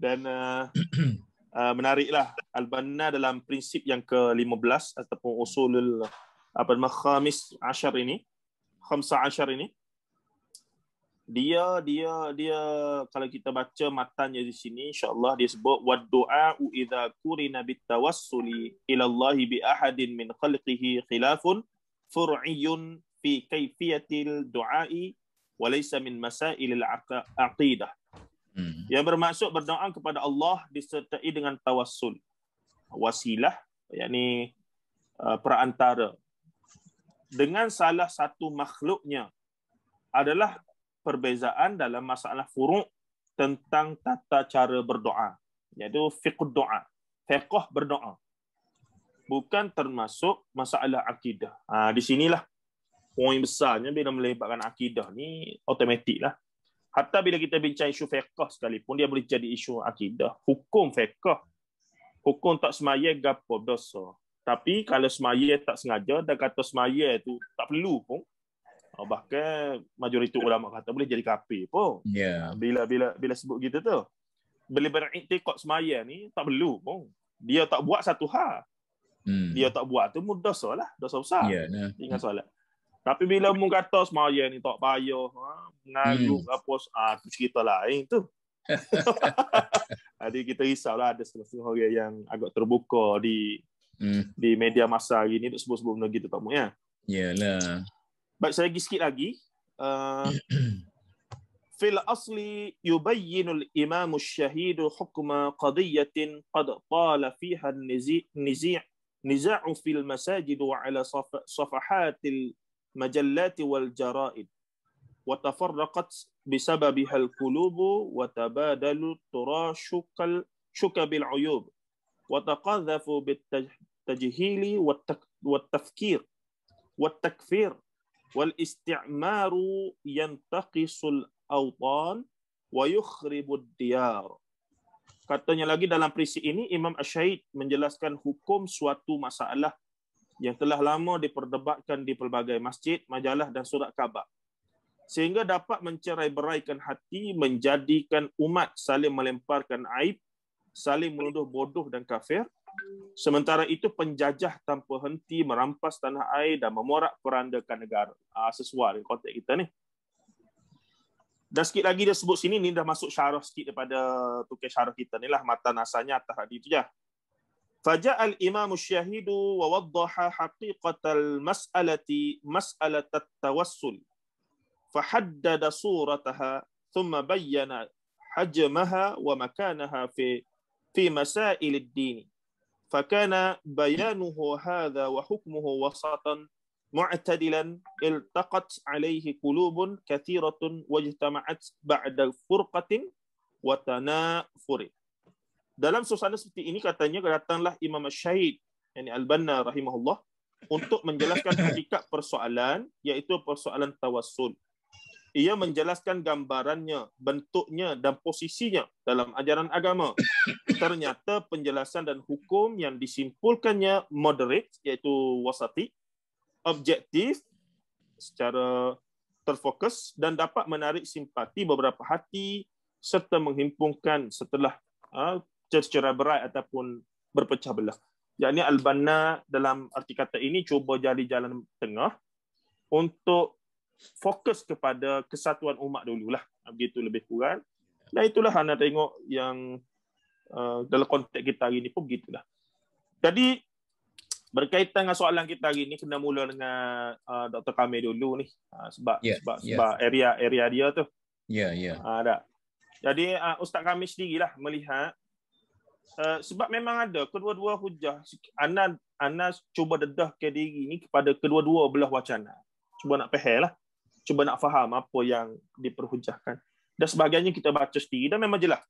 Dan menariklah Al-Banna dalam prinsip yang ke-15 ataupun usulul khamis asyar ini, khamsa asyar ini, dia kalau kita baca matanya di sini, insya-Allah dia sebut wad du'a'u idza qurina bit tawassuli ila Allah bi ahadin min khalqihi khilafun fur'iyyun fi kaifiyatil du'a'i wa laysa min masailil aqidah. Yang bermaksud berdoa kepada Allah disertai dengan tawassul. Wasilah, yakni perantara dengan salah satu makhluknya adalah perbezaan dalam masalah furu' tentang tata cara berdoa, iaitu fiqh doa, fiqh berdoa. Bukan termasuk masalah akidah. Di sinilah poin besarnya bila melibatkan akidah ni automatik lah. Hatta bila kita bincang isu fiqh sekalipun, dia boleh jadi isu akidah. Hukum fiqh, hukum tak semaya gapo dosa. Tapi kalau semaya tak sengaja, dan kata semaya tu tak perlu pun, bahkan majoriti ulama kata boleh jadi kafir pun. Bila sebut gitu tu. Bila beriktikad semaya ni tak perlu pun. Dia tak buat satu hal. Dia tak buat tu dosa lah, dosa besar. Ingat solat. Tapi bila mu kata semaya ni tak payah, mengarut apa, tu cerita lain tu. Jadi kita risaulah ada setengah orang yang agak terbuka di media masa hari ni untuk sebut-sebut benda gitu tak mu ya. Yalah. Baik, saya lagi sikit lagi. Fil asli yubayyinu al-imam asy-syahid hukma qadiyatin qad tala fiha niza'u fil masajid wa ala safahatil majallat wal jara'id wa tafarraqat bisababiha al-qulub wa tabadalu turashukal shukabil uyub wa taqadhafu bit tajhili wat tafkir wat takfir wal isti'maru yantaqisul awtan wa yukhribud diyar. Katanya lagi dalam prinsip ini Imam Asy-Syahid menjelaskan hukum suatu masalah yang telah lama diperdebatkan di pelbagai masjid, majalah dan surat khabar, sehingga dapat mencerai-beraikan hati, menjadikan umat saling melemparkan aib, saling menuduh bodoh dan kafir. Sementara itu penjajah tanpa henti merampas tanah air dan memorak-porandakan negara. Sesuai dengan konteks kita ni. Dan sikit lagi dia sebut sini, ni dah masuk syarah sikit daripada tukar syarah kita ni lah, matan asalnya atas tadi tu je. Faja'al imam asy-syahidu wa waddaha haqiqatal mas'alati mas'alatat tawassul. Fahaddada surataha thumma bayyana hajmaha wa makanaha fi masailid din. فكان بيانه هذا وحكمه وسطا معتدلا التقت عليه قلوب كثيرة واجتمعت بعد فرقة وتنافر. Dalam suasana seperti ini katanya datanglah Imam Asy-Syahid yakni Al-Banna rahimahullah untuk menjelaskan hakikat persoalan, iaitu persoalan tawassul. Ia menjelaskan gambarannya, bentuknya dan posisinya dalam ajaran agama. Ternyata penjelasan dan hukum yang disimpulkannya moderate, iaitu wasati, objektif, secara terfokus dan dapat menarik simpati beberapa hati serta menghimpunkan setelah tercerai-berai ataupun berpecah belah. Yakni Al-Banna dalam arti kata ini cuba jadi jalan tengah untuk fokus kepada kesatuan umat dululah, begitu lebih kurang. Dan itulah anda tengok yang dalam konteks kita hari ni pun begitulah. Jadi berkaitan dengan soalan kita hari ni, kena mula dengan Dr. Kamil dulu ni, sebab area dia tu. Dah. Jadi Ustaz Kamil sendirilah melihat sebab memang ada kedua-dua hujah. Ana cuba dedah ke diri ni kepada kedua-dua belah wacana. Cuba nak faham lah. Cuba nak faham apa yang diperhujahkan. Dan sebagainya kita baca sendiri dan memang jelas.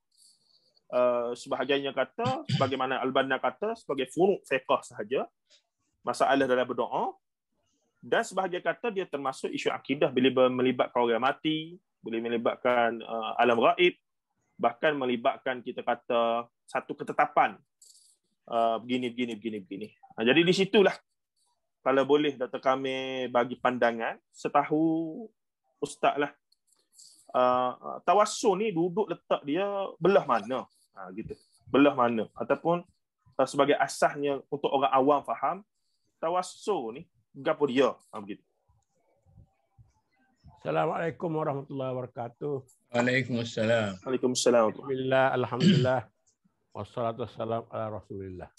Sebahagiannya kata, sebagaimana Al-Banna kata, sebagai furu' fiqh sahaja, masalah dalam berdoa. Dan sebahagian kata dia termasuk isu akidah bila melibatkan orang mati, boleh melibatkan alam gaib, bahkan melibatkan kita kata satu ketetapan begini. Jadi di situlah kalau boleh Dr. Kamil bagi pandangan, setahu Ustaz lah, tawassul ni duduk letak dia belah mana? Gitu. Belah mana? Ataupun sebagai asasnya untuk orang awam faham, tawassul ni gapo dia? Begitu. Assalamualaikum warahmatullahi wabarakatuh. Waalaikumsalam. Waalaikumsalam. Bismillah, alhamdulillah, wassalatu wassalamu ala rasulillah.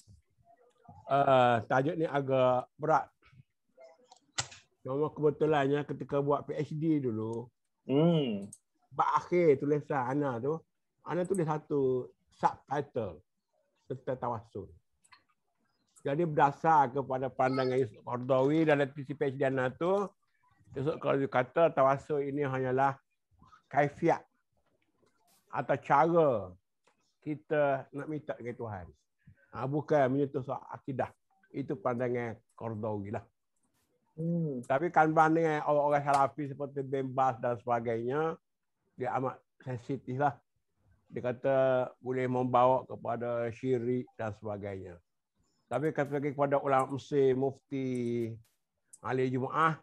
Tajuk ni agak berat. Cuma kebetulannya ketika buat PhD dulu, bab akhir tulisan Ana tulis satu subtitle tentang tawassul. Jadi berdasar kepada pandangan Yusuf Qaradawi dalam tisi PhD Ana tu, Yusuf Qaradawi kata tawassul ini hanyalah kaifiat atau cara kita nak minta dengan Tuhan. Bukan menyentuh soal akidah. Itu pandangan Qaradawi lah. Tapi kan banding orang-orang Salafi seperti Bin Baz dan sebagainya, dia amat sensitif lah. Dia kata boleh membawa kepada syirik dan sebagainya. Tapi kata lagi kepada ulama Mesir, Mufti ahli Jumaah,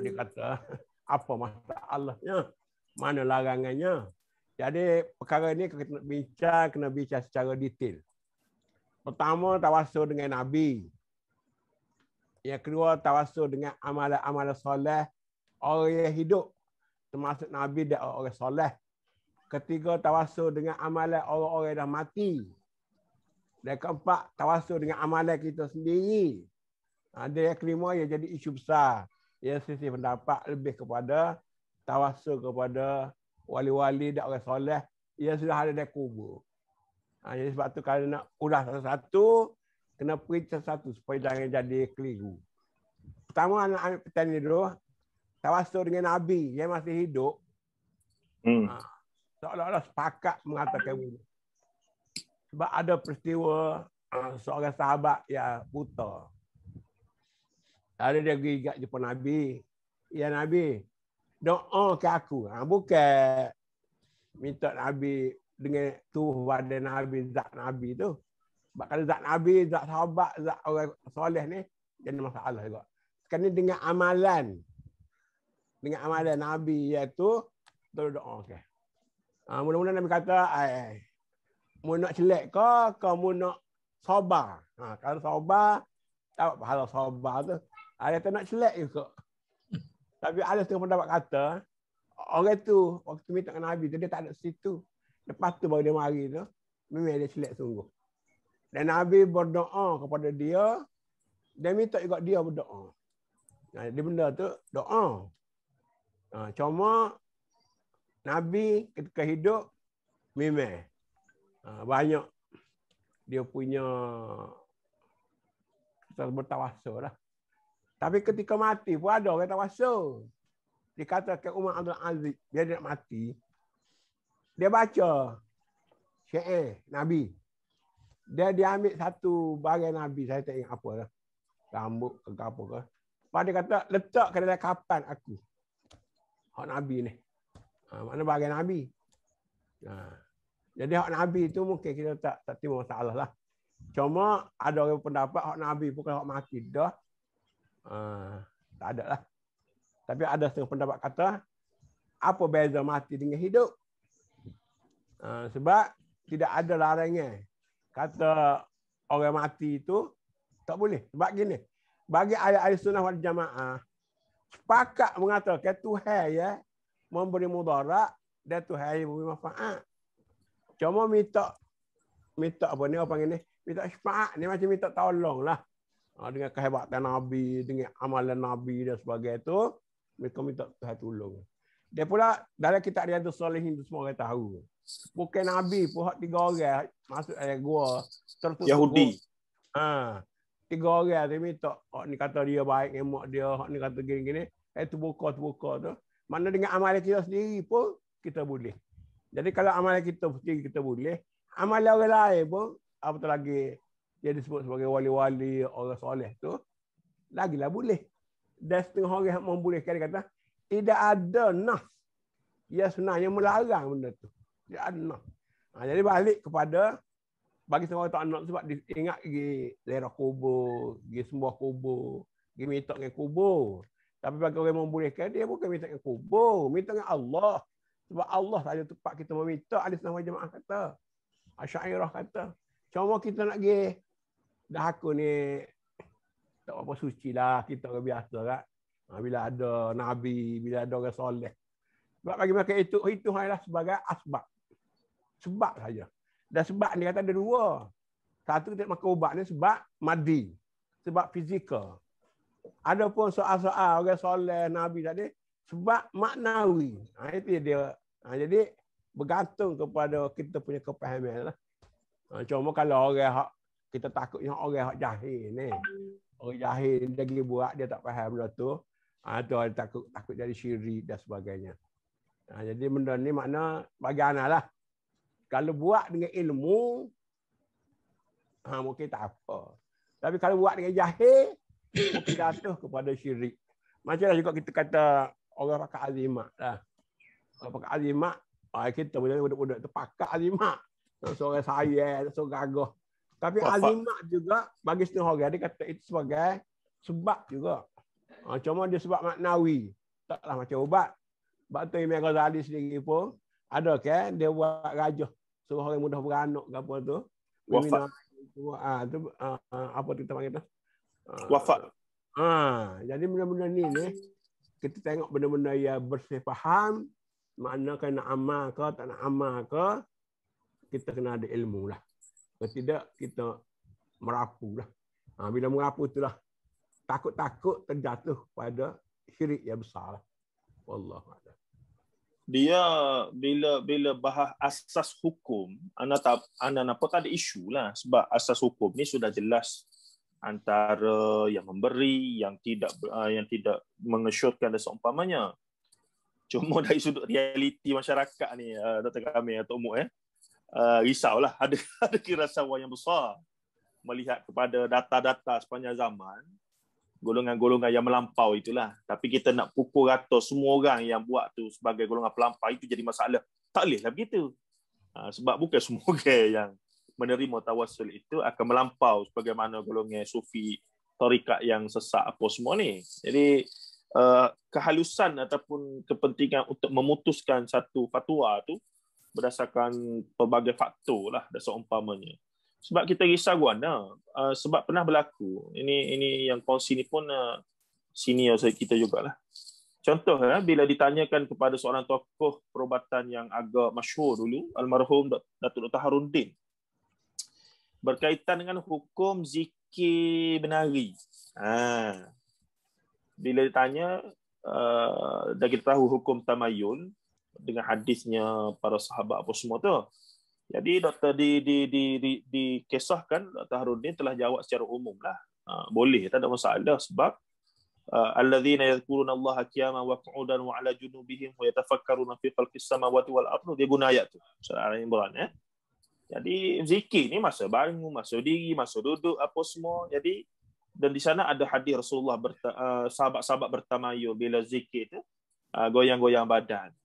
dia kata apa masalahnya, mana larangannya. Jadi perkara ini kena bincang secara detail. Pertama, tawassul dengan Nabi. Yang kedua, tawassul dengan amalan-amalan soleh orang yang hidup, termasuk Nabi dan orang soleh. Ketiga, tawassul dengan amalan orang-orang yang dah mati. Dan keempat, tawassul dengan amalan kita sendiri. Dan yang kelima, yang jadi isu besar. Yang sisi pendapat lebih kepada tawassul kepada wali-wali dan orang soleh yang sudah ada di kubur. Jadi sebab tu kalau nak ulas satu-satu, kena perintah satu supaya jangan jadi keliru. Pertama, anak ambil petani dulu. Tawassul dengan Nabi yang masih hidup. Seolah-olah sepakat mengatakan ini. Sebab ada peristiwa seorang sahabat yang buta. Ada dia pergi jumpa Nabi. Ya Nabi, doa ke aku. Bukan minta Nabi dengan tuh pada Nabi, zat Nabi tu. Sebab kalau zat Nabi, zat sahabat, zat orang soleh ni, jadi masalah juga. Sekarang ni dengan amalan. Dengan amalan Nabi iaitu, berdoa. Okay. Mudah-mudahan Nabi kata, mu nak celek ke mu nak sabar. Kalau sabar, dapat pahala sabar tu. Ada tu nak celek juga. Tapi ada setengah pendapat kata, orang tu, waktu minta dengan Nabi tu, dia tak ada situ. Lepas tu baru dia mari tu, memang dia celek sungguh. Dan Nabi berdoa kepada dia, dan minta juga dia berdoa. Dia benda tu, doa. Cuma, Nabi ketika hidup, memang banyak dia punya bertawassul lah. Tapi ketika mati pun ada orang tawassul. Dikatakan Umar Abdul Aziz, dia nak mati, dia baca syair Nabi. Dia ambil satu bagian Nabi, saya tak ingat apa lah. Rambut ke apa ke. Lepas dia kata, letak ke dalam kapan aku. Hak Nabi ni. Mana bagian Nabi. Jadi hak Nabi tu mungkin kita tak timbul masalah lah. Cuma ada orang pendapat hak Nabi bukan hak mati dah. Tak ada lah. Tapi ada setengah pendapat kata, apa beza mati dengan hidup? Sebab tidak ada larangan. Kata orang mati itu tak boleh. Sebab gini, bagi ahli sunnah wal jamaah, sepakat mengatakan Tuhan ya memberi mudarat dan Tuhan yang memberi manfaat. Cuma minta apa ni, apa panggil ni? Minta syafaat ni macam minta tolong lah. Dengan kehebatan Nabi, dengan amalan Nabi dan sebagainya tu, mereka minta Tuhan tolong. Dia pula dalam kitab Riyadhus Shalihin itu semua orang tahu. Bukan Nabi pun hak 3 orang masuk gua tertutup Yahudi. Gua. 3 orang dia minta, hak ni kata dia baik dengan mak dia, hak ni kata gini-gini, terbuka tu. Mana dengan amalan kita sendiri pun kita boleh. Jadi kalau amalan kita sendiri kita boleh, amalan orang lain pun apatah lagi dia disebut sebagai wali-wali orang soleh tu, lagilah boleh. Dan setengah orang yang membolehkan dia kata, tidak ada nas yang sebenarnya melarang benda tu. Tidak ada nas. Jadi balik kepada, bagi semua orang tak nak sebab ingat pergi lerah kubur, pergi sembah kubur, pergi minta dengan kubur. Tapi bagi orang yang membolehkan, dia bukan minta dengan kubur, minta dengan Allah. Sebab Allah saja tempat kita meminta, ahli sunnah wal jamaah kata. Asy'ariyah kata, cuma kita nak pergi dah aku ni tak apa suci lah, kita orang biasa kan. Bila ada nabi, bila ada orang soleh. Sebab bagi mereka itu adalah sebagai asbab. Sebab saja. Dan sebab ni kata ada dua. Satu kita makan ubat ni sebab madi, sebab fizikal. Adapun soal-soal orang soleh nabi tadi sebab maknawi. Itu dia. Jadi bergantung kepada kita punya kepahaman lah. Cuma kalau orang kita takutnya orang jahil ni. Orang jahil dia pergi buat dia tak faham benda tu. Tu takut jadi syirik dan sebagainya. Jadi benda ni makna bagi anak lah. Kalau buat dengan ilmu mungkin tak apa. Tapi kalau buat dengan jahil mungkin jatuh kepada syirik. Macamlah juga kita kata orang pakai azimat lah. Orang pakai azimat, kita budak-budak tu pakai azimat. Seorang sayang, seorang gagah. Tapi azimat juga bagi setengah orang dia kata itu sebagai sebab juga. Cuma dia sebab maknawi. Taklah macam ubat. Sebab tu Imam Ghazali sendiri pun ada kan dia buat rajah suruh orang mudah beranak ke apa tu. Wafat. Apa kita panggil tu? Wafat. Jadi benda-benda ni kita tengok benda-benda yang bersih faham, makna kena amal ke tak nak amal ke, kita kena ada ilmu lah. Kalau tidak kita merapu lah. Bila merapu itulah takut-takut terjatuh pada syirik yang besar lah. Wallahu a'lam. Dia bila bahas asas hukum, ana tak ada isu lah sebab asas hukum ni sudah jelas antara yang memberi, yang tidak mengesyorkan dan seumpamanya. Cuma dari sudut realiti masyarakat ni, Dr. Kamil atau Umuk risaulah ada kerasauan yang besar melihat kepada data-data sepanjang zaman, golongan-golongan yang melampau itulah. Tapi kita nak pukul rata semua orang yang buat tu sebagai golongan pelampau itu jadi masalah. Tak bolehlah begitu. Sebab bukan semua orang yang menerima tawassul itu akan melampau sebagaimana golongan sufi, tarikat yang sesat apa semua ni. Jadi kehalusan ataupun kepentingan untuk memutuskan satu fatwa tu berdasarkan pelbagai faktor lah dan seumpamanya. Sebab kita risau guana, sebab pernah berlaku. Ini yang kongsi ni pun senior kita jugalah. Contoh bila ditanyakan kepada seorang tokoh perubatan yang agak masyhur dulu, almarhum Datuk Dr. Harudin, berkaitan dengan hukum zikir benari. Bila ditanya, dan kita tahu hukum tamayun dengan hadisnya para sahabat apa semua tu. Jadi doktor dikisahkan Dr. Harudin telah jawab secara umum lah. Boleh, tak ada masalah sebab alladzina yadhkuruna Allah qiyaman wa qu'udan wa 'ala junubihim wa yatafakkaruna fi khalqis samawati wal ardi. Dia guna ayat tu. Surah Al-Imran Jadi zikir ni masa bangun, masa diri, masa duduk apa semua. Jadi dan di sana ada hadis Rasulullah sahabat-sahabat bertamayun bila zikir tu goyang-goyang badan.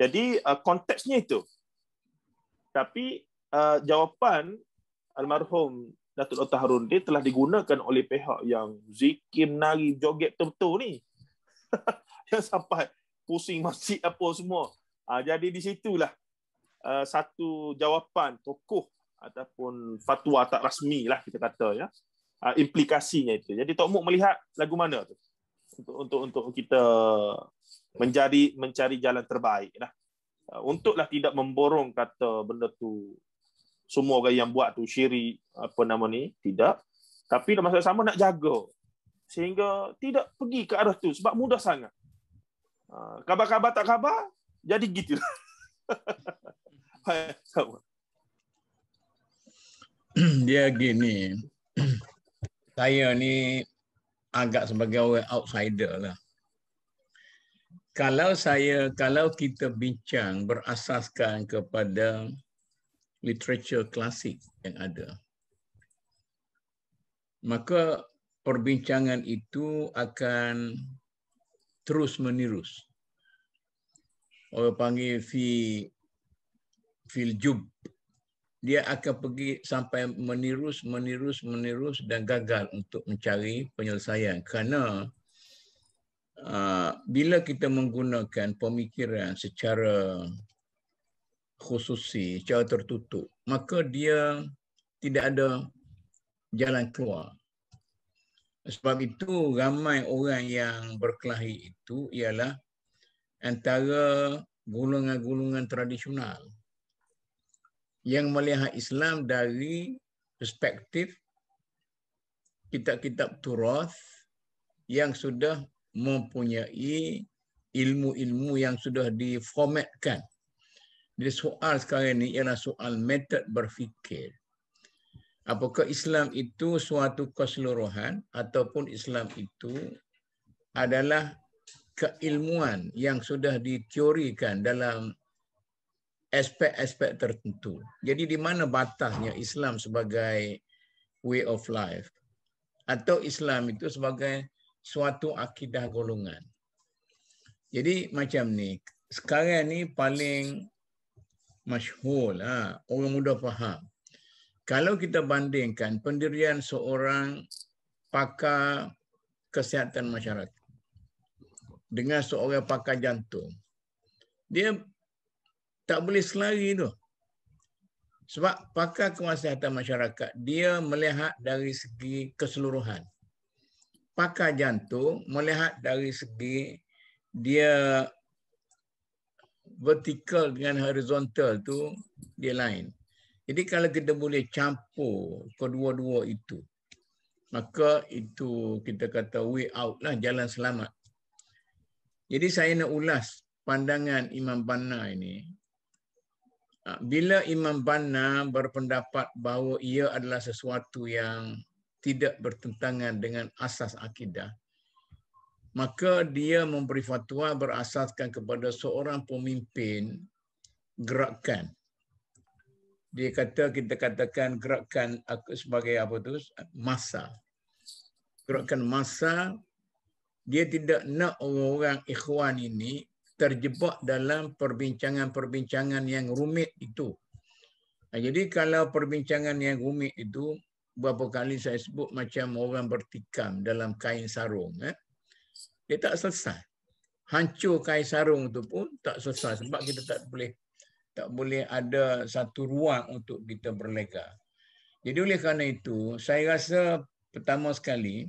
Jadi konteksnya itu. Tapi jawapan almarhum Datuk Dr. Harudin telah digunakan oleh pihak yang zikir, menari, joget betul-betul ni. Yang sampai pusing masjid apa semua. Jadi di situlah satu jawapan tokoh ataupun fatwa tak rasmi lah kita kata ya. Implikasinya itu. Jadi Tok Muk melihat lagu mana tu? Untuk kita mencari jalan terbaik lah. Untuklah tidak memborong kata benda tu semua orang yang buat tu syirik apa nama ni, tidak. Tapi dalam masa sama nak jaga sehingga tidak pergi ke arah tu sebab mudah sangat. Khabar-khabar tak khabar jadi gitu. Dia gini. Saya ni agak sebagai orang outsider lah. Kalau kita bincang berasaskan kepada literature klasik yang ada, maka perbincangan itu akan terus menerus. Orang panggil fil jub. Dia akan pergi sampai menerus dan gagal untuk mencari penyelesaian. Kerana bila kita menggunakan pemikiran secara khususi, secara tertutup, maka dia tidak ada jalan keluar. Sebab itu ramai orang yang berkelahi itu ialah antara golongan-golongan tradisional yang melihat Islam dari perspektif kitab-kitab turath yang sudah mempunyai ilmu-ilmu yang sudah diformatkan. Jadi soal sekarang ini ialah soal metod berfikir. Apakah Islam itu suatu keseluruhan ataupun Islam itu adalah keilmuan yang sudah diteorikan dalam aspek-aspek tertentu. Jadi di mana batasnya Islam sebagai way of life atau Islam itu sebagai suatu akidah golongan. Jadi macam ni, sekarang ni paling masyhur orang muda faham. Kalau kita bandingkan pendirian seorang pakar kesihatan masyarakat dengan seorang pakar jantung, dia tak boleh selari tu. Sebab pakar kesihatan masyarakat, dia melihat dari segi keseluruhan. Pakar jantung melihat dari segi dia vertikal dengan horizontal tu dia lain. Jadi kalau kita boleh campur kedua-dua itu, maka itu kita kata way out lah, jalan selamat. Jadi saya nak ulas pandangan Imam Banna ini. Bila Imam Banna berpendapat bahawa ia adalah sesuatu yang tidak bertentangan dengan asas akidah, maka dia memberi fatwa berasaskan kepada seorang pemimpin gerakan. Dia kata, kita katakan gerakan sebagai apa tu? Massa. Gerakan massa, dia tidak nak orang-orang ikhwan ini terjebak dalam perbincangan-perbincangan yang rumit itu. Jadi kalau perbincangan yang rumit itu, beberapa kali saya sebut macam orang bertikam dalam kain sarung. Dia tak selesai. Hancur kain sarung itu pun tak selesai sebab kita tak boleh ada satu ruang untuk kita berlega. Jadi oleh kerana itu, saya rasa pertama sekali,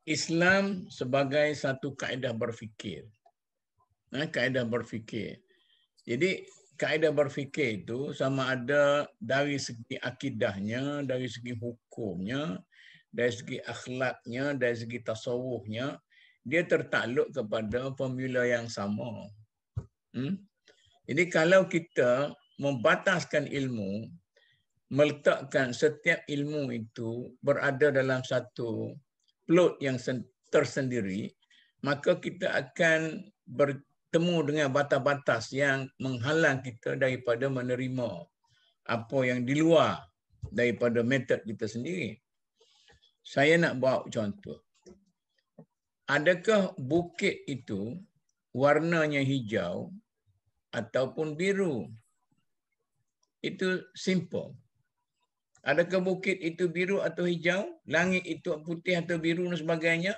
Islam sebagai satu kaedah berfikir. Kaedah berfikir. Jadi kaedah berfikir itu sama ada dari segi akidahnya, dari segi hukumnya, dari segi akhlaknya, dari segi tasawufnya, dia tertakluk kepada formula yang sama. Jadi kalau kita membataskan ilmu, meletakkan setiap ilmu itu berada dalam satu plot yang tersendiri, maka kita akan bertemu dengan batas-batas yang menghalang kita daripada menerima apa yang di luar daripada metod kita sendiri. Saya nak bawa contoh. Adakah bukit itu warnanya hijau ataupun biru? Itu simple. Adakah bukit itu biru atau hijau? Langit itu putih atau biru dan sebagainya?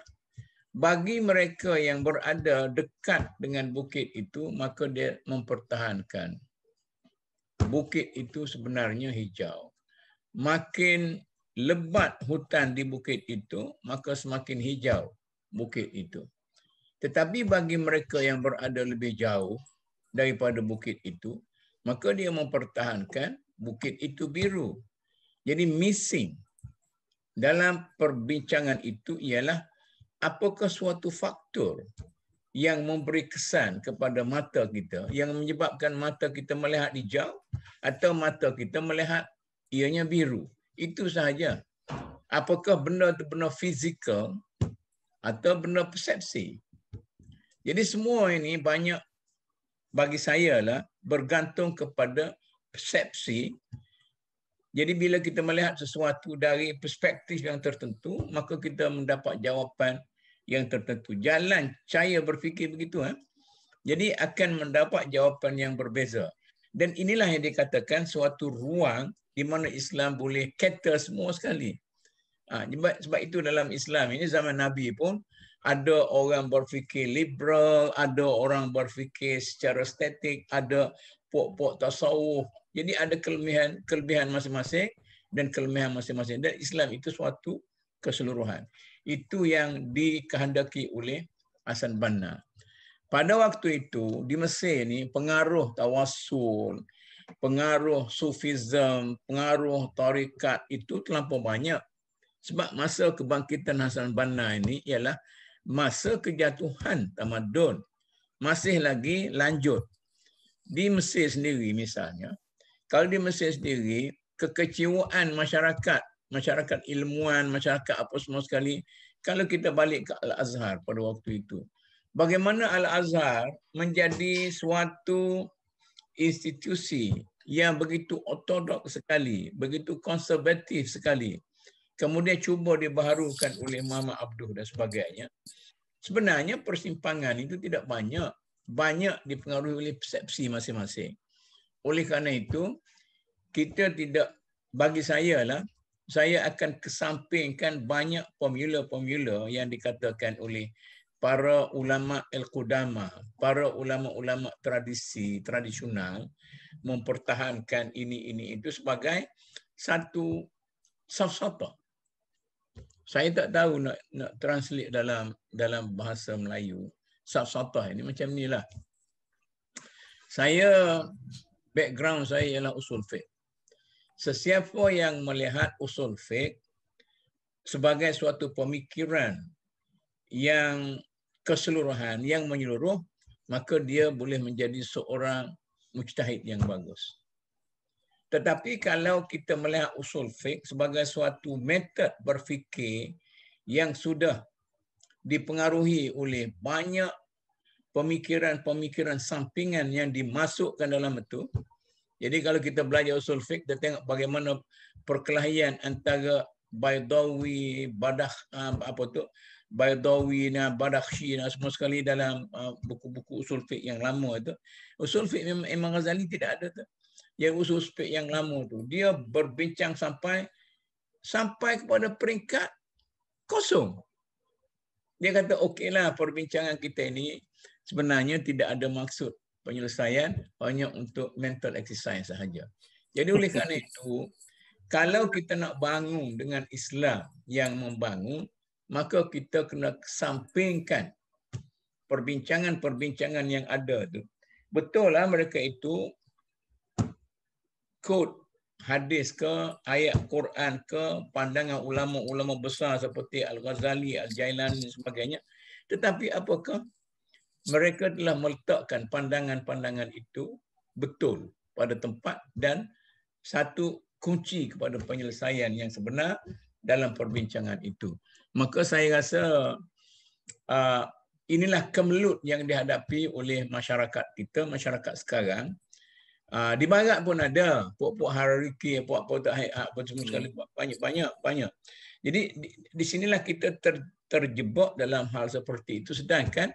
Bagi mereka yang berada dekat dengan bukit itu, maka dia mempertahankan bukit itu sebenarnya hijau. Makin lebat hutan di bukit itu, maka semakin hijau bukit itu. Tetapi bagi mereka yang berada lebih jauh daripada bukit itu, maka dia mempertahankan bukit itu biru. Jadi missing dalam perbincangan itu ialah apakah suatu faktor yang memberi kesan kepada mata kita, yang menyebabkan mata kita melihat hijau atau mata kita melihat ianya biru. Itu sahaja. Apakah benda itu benda fizikal atau benda persepsi. Jadi semua ini banyak bagi saya lah bergantung kepada persepsi. Jadi bila kita melihat sesuatu dari perspektif yang tertentu, maka kita mendapat jawapan yang tertentu. Jalan cara berfikir begitu. Jadi akan mendapat jawapan yang berbeza. Dan inilah yang dikatakan suatu ruang di mana Islam boleh cater semua sekali. Sebab itu dalam Islam ini zaman Nabi pun ada orang berfikir liberal, ada orang berfikir secara estetik, ada pokok tasawuf. Jadi ada kelebihan masing-masing dan kelemahan masing-masing. Dan Islam itu suatu keseluruhan. Itu yang dikehendaki oleh Hasan Banna. Pada waktu itu di Mesir ni pengaruh tawassul, pengaruh sufism, pengaruh tarikat itu terlampau banyak. Sebab masa kebangkitan Hasan Banna ini ialah masa kejatuhan tamadun. Masih lagi lanjut. Di Mesir sendiri misalnya, kalau di Mesir sendiri, kekecewaan masyarakat ilmuwan, masyarakat apa semua sekali, kalau kita balik ke Al-Azhar pada waktu itu, bagaimana Al-Azhar menjadi suatu institusi yang begitu ortodoks sekali, begitu konservatif sekali, kemudian cuba dibaharukan oleh Muhammad Abduh dan sebagainya. Sebenarnya persimpangan itu tidak banyak. Banyak dipengaruhi oleh persepsi masing-masing. Oleh kerana itu, kita tidak, bagi saya lah, saya akan kesampingkan banyak formula-formula yang dikatakan oleh para ulama al-qudama, para ulama-ulama tradisional mempertahankan ini itu sebagai satu safsatah. Saya tak tahu nak translate dalam bahasa Melayu. Safsatah ini macam inilah. Saya, background saya ialah usul fiqh. Sesiapa yang melihat usul fiqh sebagai suatu pemikiran yang keseluruhan, yang menyeluruh, maka dia boleh menjadi seorang mujtahid yang bagus. Tetapi kalau kita melihat usul fiqh sebagai suatu metod berfikir yang sudah dipengaruhi oleh banyak pemikiran-pemikiran sampingan yang dimasukkan dalam itu. Jadi kalau kita belajar usul fiqh, kita tengok bagaimana perkelahian antara Baydawi, Baydawi dan Badakhshi dan semua sekali dalam buku-buku usul fiqh yang lama itu. Usul fiqh memang Ghazali tidak ada tu. Yang usul fiqh yang lama tu, dia berbincang sampai kepada peringkat kosong. Dia kata, okeylah perbincangan kita ini sebenarnya tidak ada maksud penyelesaian, hanya untuk mental exercise sahaja. Jadi oleh kerana itu, kalau kita nak bangun dengan Islam yang membangun, maka kita kena sampingkan perbincangan-perbincangan yang ada tu. Betul lah mereka itu quote hadis ke, ayat Quran ke, pandangan ulama-ulama besar seperti Al-Ghazali, Al-Jailani dan sebagainya. Tetapi apakah mereka telah meletakkan pandangan-pandangan itu betul pada tempat dan satu kunci kepada penyelesaian yang sebenar dalam perbincangan itu. Maka saya rasa inilah kemelut yang dihadapi oleh masyarakat kita, masyarakat sekarang. Di barat pun ada puak-puak hierarki, puak-puak apa semua sekali, banyak. Jadi di sinilah kita terjebak dalam hal seperti itu, sedangkan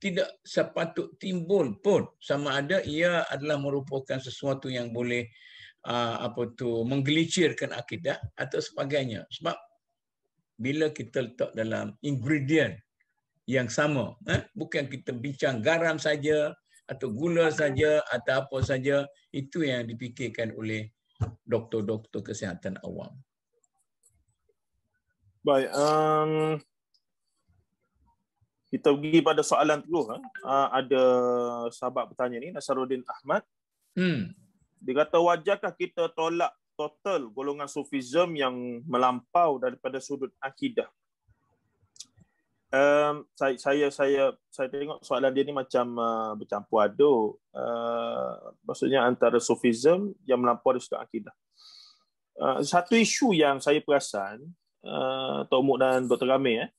tidak sepatut timbul pun sama ada ia adalah merupakan sesuatu yang boleh menggelincirkan akidah atau sebagainya. Sebab bila kita letak dalam ingredient yang sama, bukan kita bincang garam saja atau gula saja atau apa saja, itu yang dipikirkan oleh doktor-doktor kesihatan awam. Baik, kita pergi pada soalan dulu. Ada sahabat bertanya ni, Nasaruddin Ahmad. Dia kata, wajarkah kita tolak total golongan Sufism yang melampau daripada sudut akidah? Saya tengok soalan dia ni macam bercampur aduk. Maksudnya antara Sufism yang melampau dari sudut akidah. Satu isu yang saya perasan, Tok Muk dan Dr. Ramil,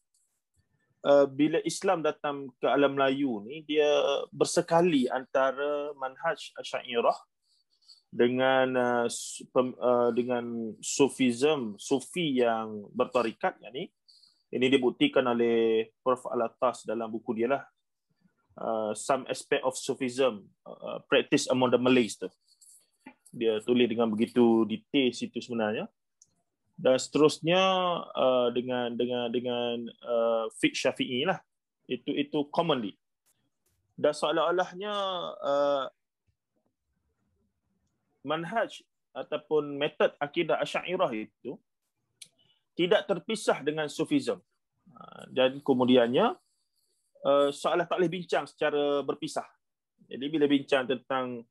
bila Islam datang ke alam Melayu ni, dia bersekali antara manhaj Asy'ariyah dengan Sufism, Sufi yang bertarikat, yakni ini dibuktikan oleh Prof. Al-Attas dalam buku dia lah, Some Aspect of Sufism, Practice Among the Malays tu. Dia tulis dengan begitu detail situ sebenarnya. Dan seterusnya dengan fiqh Syafi'i lah. Itu commonly. Dan seolah-olahnya manhaj ataupun metod akidah Asy'ariyah itu tidak terpisah dengan Sufism. Dan kemudiannya seolah tak boleh bincang secara berpisah. Jadi bila bincang tentang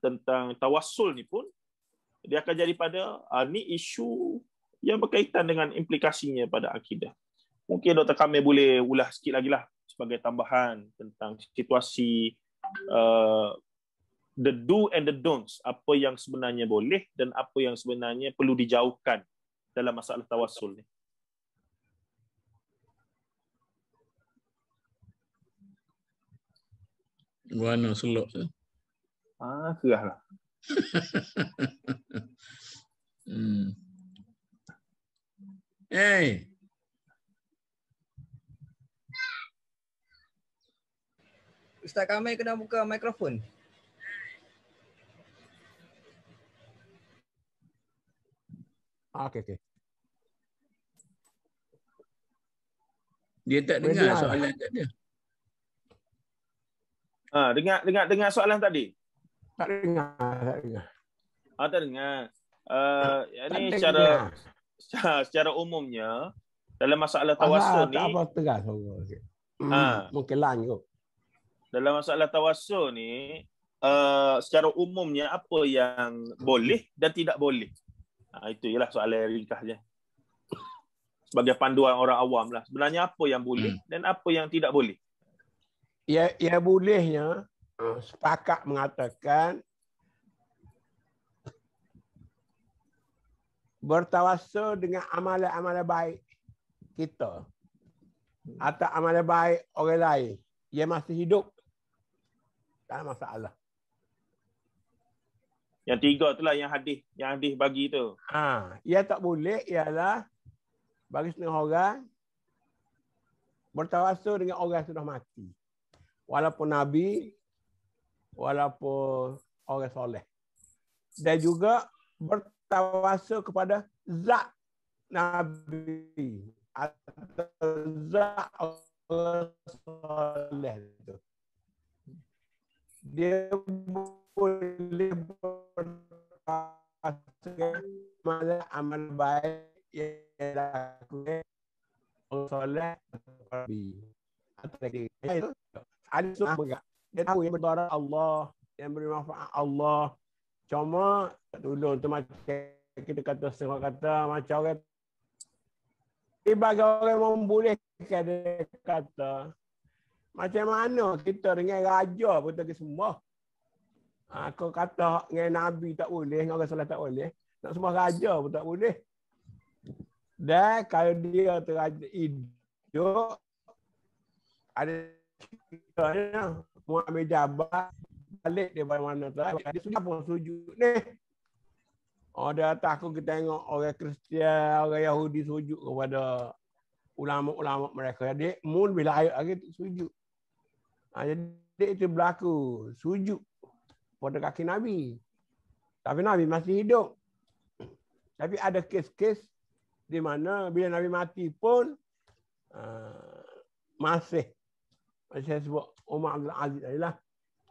tentang tawassul ni pun, dia akan jadi pada ni isu yang berkaitan dengan implikasinya pada akidah. Mungkin Dr. Kamil boleh ulas sikit lagi lah sebagai tambahan tentang situasi the do and the don'ts, apa yang sebenarnya boleh dan apa yang sebenarnya perlu dijauhkan dalam masalah tawassul ni. Mana selok tu? Kerah lah. Hey. Ustaz Kamil kena buka mikrofon. Okey. Dia tak dengar soalan kat dia. Dengar soalan tadi? Tak dengar. Tak dengar. Ini secara umumnya dalam masalah tawassul ni. Tak apa tegas. Mungkin lain kot. Dalam masalah tawassul ni, secara umumnya apa yang boleh dan tidak boleh. Itu ialah soalan ringkasnya. Sebagai panduan orang awam lah. Sebenarnya apa yang boleh dan apa yang tidak boleh. Ya bolehnya sepakat mengatakan bertawassul dengan amalan-amalan baik kita atau amalan baik orang lain yang masih hidup, tak ada masalah. Yang tiga itulah yang hadis bagi tu. Yang tak boleh ialah bagi setengah orang bertawassul dengan orang yang sudah mati. Walaupun Nabi, walaupun orang soleh. Dan juga bertawassul kepada zat Nabi atau zat orang soleh itu. Dia boleh bertawassul kepada amal baik yang dilakukan orang soleh atau Nabi. Itu ada semua. Dia tahu yang berdoa Allah, yang beri manfaat Allah. Cuma tolong tu macam kita kata setengah kata macam orang bagi orang membolehkan dia kata macam mana kita dengan raja pun tak semua. Aku kata dengan Nabi tak boleh, dengan orang soleh tak boleh. Nak semua raja pun tak boleh. Dan kalau dia teraja hidup ada ceritanya Muhammad Jabal balik daripada mana tu. Dia sudah pun sujud ni. Dia takut kita tengok orang Kristian, orang Yahudi sujud kepada ulama-ulama mereka. Jadi mun bila ayat lagi sujud. Jadi itu berlaku sujud pada kaki Nabi. Tapi Nabi masih hidup. Tapi ada kes-kes di mana bila Nabi mati pun masih saya sebut Umar Abdul Aziz adalah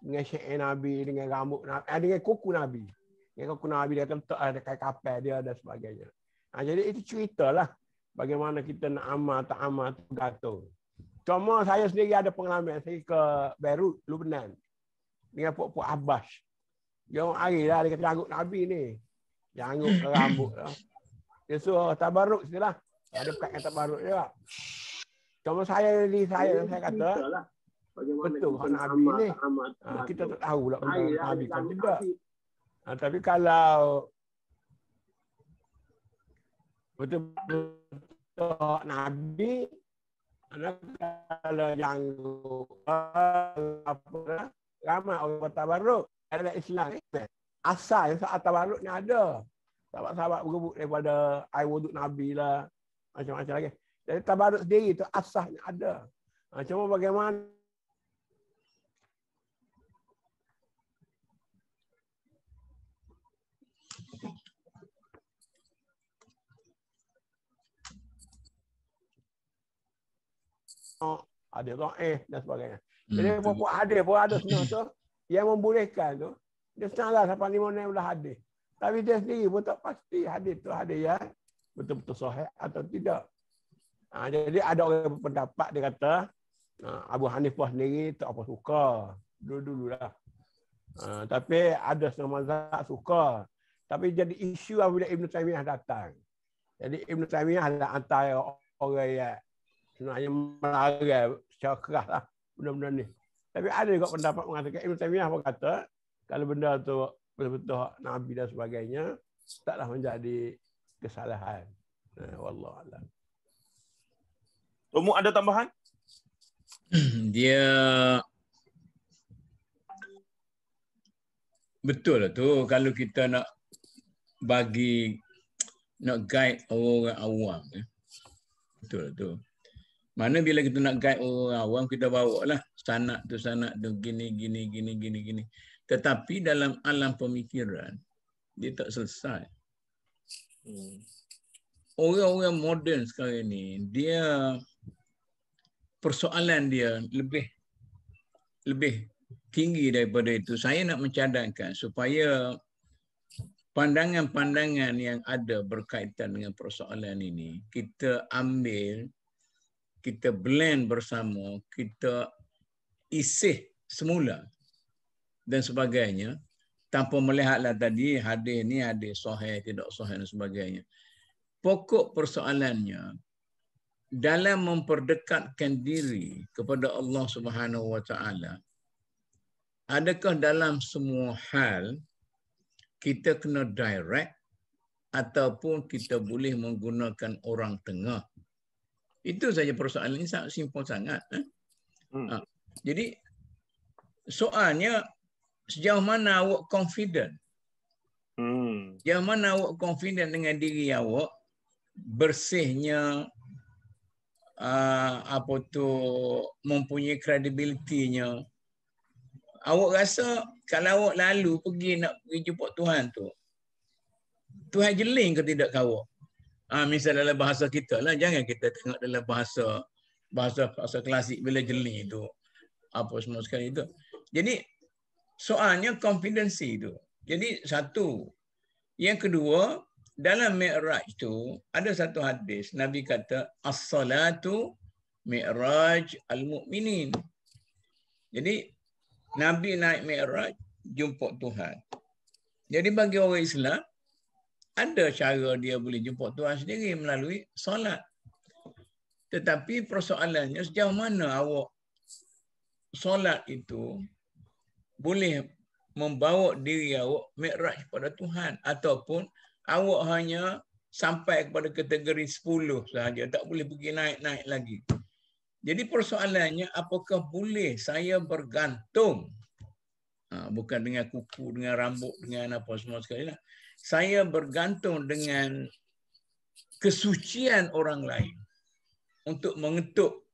dengan syair Nabi, dengan rambut Nabi, dengan kuku Nabi. Dengan kuku Nabi dia letak ada kain kapal dia dan sebagainya. Jadi itu ceritalah bagaimana kita nak amal tak amal tergantung. Cuma saya sendiri ada pengalaman. Saya ke Beirut, Lebanon dengan Puak Abbas. Dia orang hari lah dia kata janggut Nabi ni. Janggut ke rambut lah. Dia suruh tabaruk sikitlah. Ada perkataan tabaruk juga. Cuma saya kata betul hak Nabi ni. Kita tak tahu lah Nabi kan tidak. Tapi kalau betul-betul hak Nabi, kalau yang apa ramai orang bertabaruk dalam Islam asal yang saat tabaruk ni ada. Sahabat-sahabat berebut daripada air wuduk Nabi lah, macam-macam lagi. Jadi tabaruk sendiri tu asasnya ada. Cuma bagaimana ada dan sebagainya. Jadi pokok hadis pun ada senang tu yang membolehkan tu. Dia senanglah sampai 5 orang belah hadis. Tapi dia sendiri pun tak pasti hadis tu hadis yang betul-betul sahih atau tidak. Jadi ada orang berpendapat dia kata Abu Hanifah sendiri tak apa suka dulu-dululah. Tapi ada setengah mazhab suka. Tapi jadi isu apabila Ibn Taymiyah datang. Jadi Ibn Taymiyah adalah antara orang yang sebenarnya melarang secara keras lah benda-benda ni. Tapi ada juga pendapat mengatakan Ibn Taymiyah berkata kalau benda tu betul-betul Nabi dan sebagainya taklah menjadi kesalahan. Wallahu a'lam. Umum ada tambahan? Dia betul lah tu kalau kita nak guide orang awam. Betul lah tu. Mana bila kita nak guide orang awam, kita bawa lah sanad tu gini. Tetapi dalam alam pemikiran, dia tak selesai. Orang-orang moden sekarang ni, dia persoalan dia lebih tinggi daripada itu. Saya nak mencadangkan supaya pandangan-pandangan yang ada berkaitan dengan persoalan ini, kita ambil, kita blend bersama, kita isih semula dan sebagainya, tanpa melihatlah tadi hadis ni hadis sahih, tidak sahih dan sebagainya. Pokok persoalannya, dalam memperdekatkan diri kepada Allah Subhanahu Wa Taala, adakah dalam semua hal kita kena direct ataupun kita boleh menggunakan orang tengah? Itu saja persoalan ini, sangat simple sangat. Jadi soalnya sejauh mana awak confident? Sejauh mana awak confident dengan diri awak, bersihnya, mempunyai kredibilitinya. Awak rasa kalau awak lalu nak pergi jumpa Tuhan tu, Tuhan jeling ke tidak awak? Misal dalam bahasa kita lah, jangan kita tengok dalam bahasa klasik bila jeling itu apa semua sekali itu. Jadi soalnya confidence itu. Jadi satu. Yang kedua, dalam Mi'raj tu ada satu hadis Nabi kata as-salatu mi'raj al-mu'minin. Jadi Nabi naik Mi'raj jumpa Tuhan. Jadi bagi orang Islam ada cara dia boleh jumpa Tuhan sendiri melalui solat. Tetapi persoalannya sejauh mana awak solat itu boleh membawa diri awak mi'raj kepada Tuhan, ataupun awak hanya sampai kepada kategori 10 sahaja, tak boleh pergi naik-naik lagi. Jadi persoalannya, apakah boleh saya bergantung, bukan dengan kuku, dengan rambut, dengan apa semua sekali lah. Saya bergantung dengan kesucian orang lain untuk mengetuk,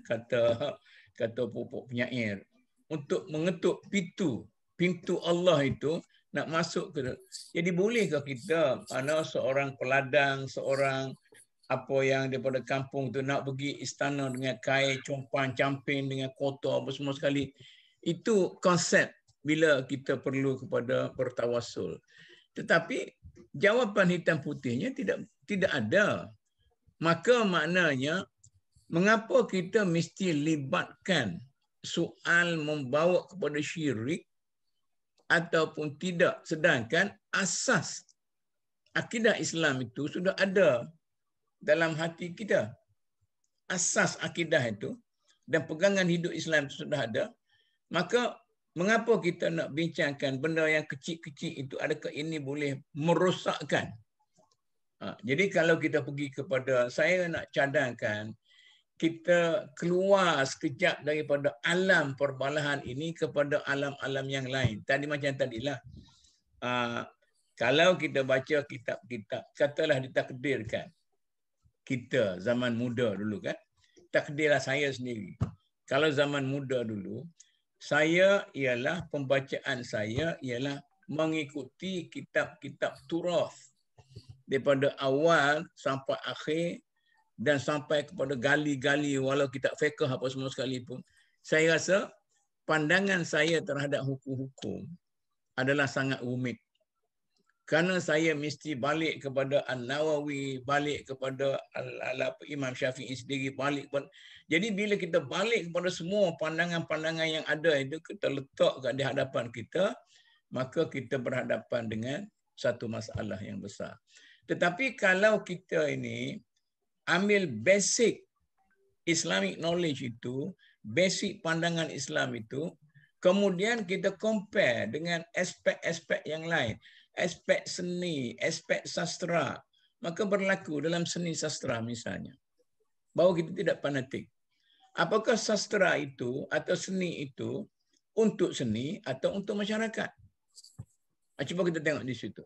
kata pupuk penyair, untuk mengetuk pintu Allah itu nak masuk ke. Jadi bolehkah kita, seorang peladang, seorang apa yang daripada kampung tu nak pergi istana dengan kain compan camping dengan kotor apa semua sekali. Itu konsep bila kita perlu kepada bertawassul. Tetapi jawapan hitam putihnya tidak ada. Maka maknanya mengapa kita mesti libatkan soal membawa kepada syirik ataupun tidak, sedangkan asas akidah Islam itu sudah ada dalam hati kita. Asas akidah itu dan pegangan hidup Islam itu sudah ada. Maka mengapa kita nak bincangkan benda yang kecil-kecil itu, adakah ini boleh merosakkan? Jadi kalau kita pergi kepada, saya nak cadangkan, kita keluar sekejap daripada alam perbalahan ini kepada alam-alam yang lain. Tadi macam tadilah. Kalau kita baca kitab-kitab, katalah ditakdirkan. Kita zaman muda dulu kan. Takdirlah saya sendiri. Kalau zaman muda dulu, saya ialah, pembacaan saya ialah mengikuti kitab-kitab turath. Daripada awal sampai akhir, dan sampai kepada gali-gali walau kitab fiqh apa semua sekalipun, saya rasa pandangan saya terhadap hukum-hukum adalah sangat rumit. Kerana saya mesti balik kepada An-Nawawi, balik kepada Imam Syafi'i sendiri, balik kepada... Jadi bila kita balik kepada semua pandangan-pandangan yang ada itu, kita letakkan di hadapan kita, maka kita berhadapan dengan satu masalah yang besar. Tetapi kalau kita ini ambil basic Islamic knowledge itu, basic pandangan Islam itu, kemudian kita compare dengan aspek-aspek yang lain, aspek seni, aspek sastra, maka berlaku dalam seni sastra misalnya, bahawa kita tidak fanatik. Apakah sastra itu atau seni itu untuk seni atau untuk masyarakat? Cuba kita tengok di situ.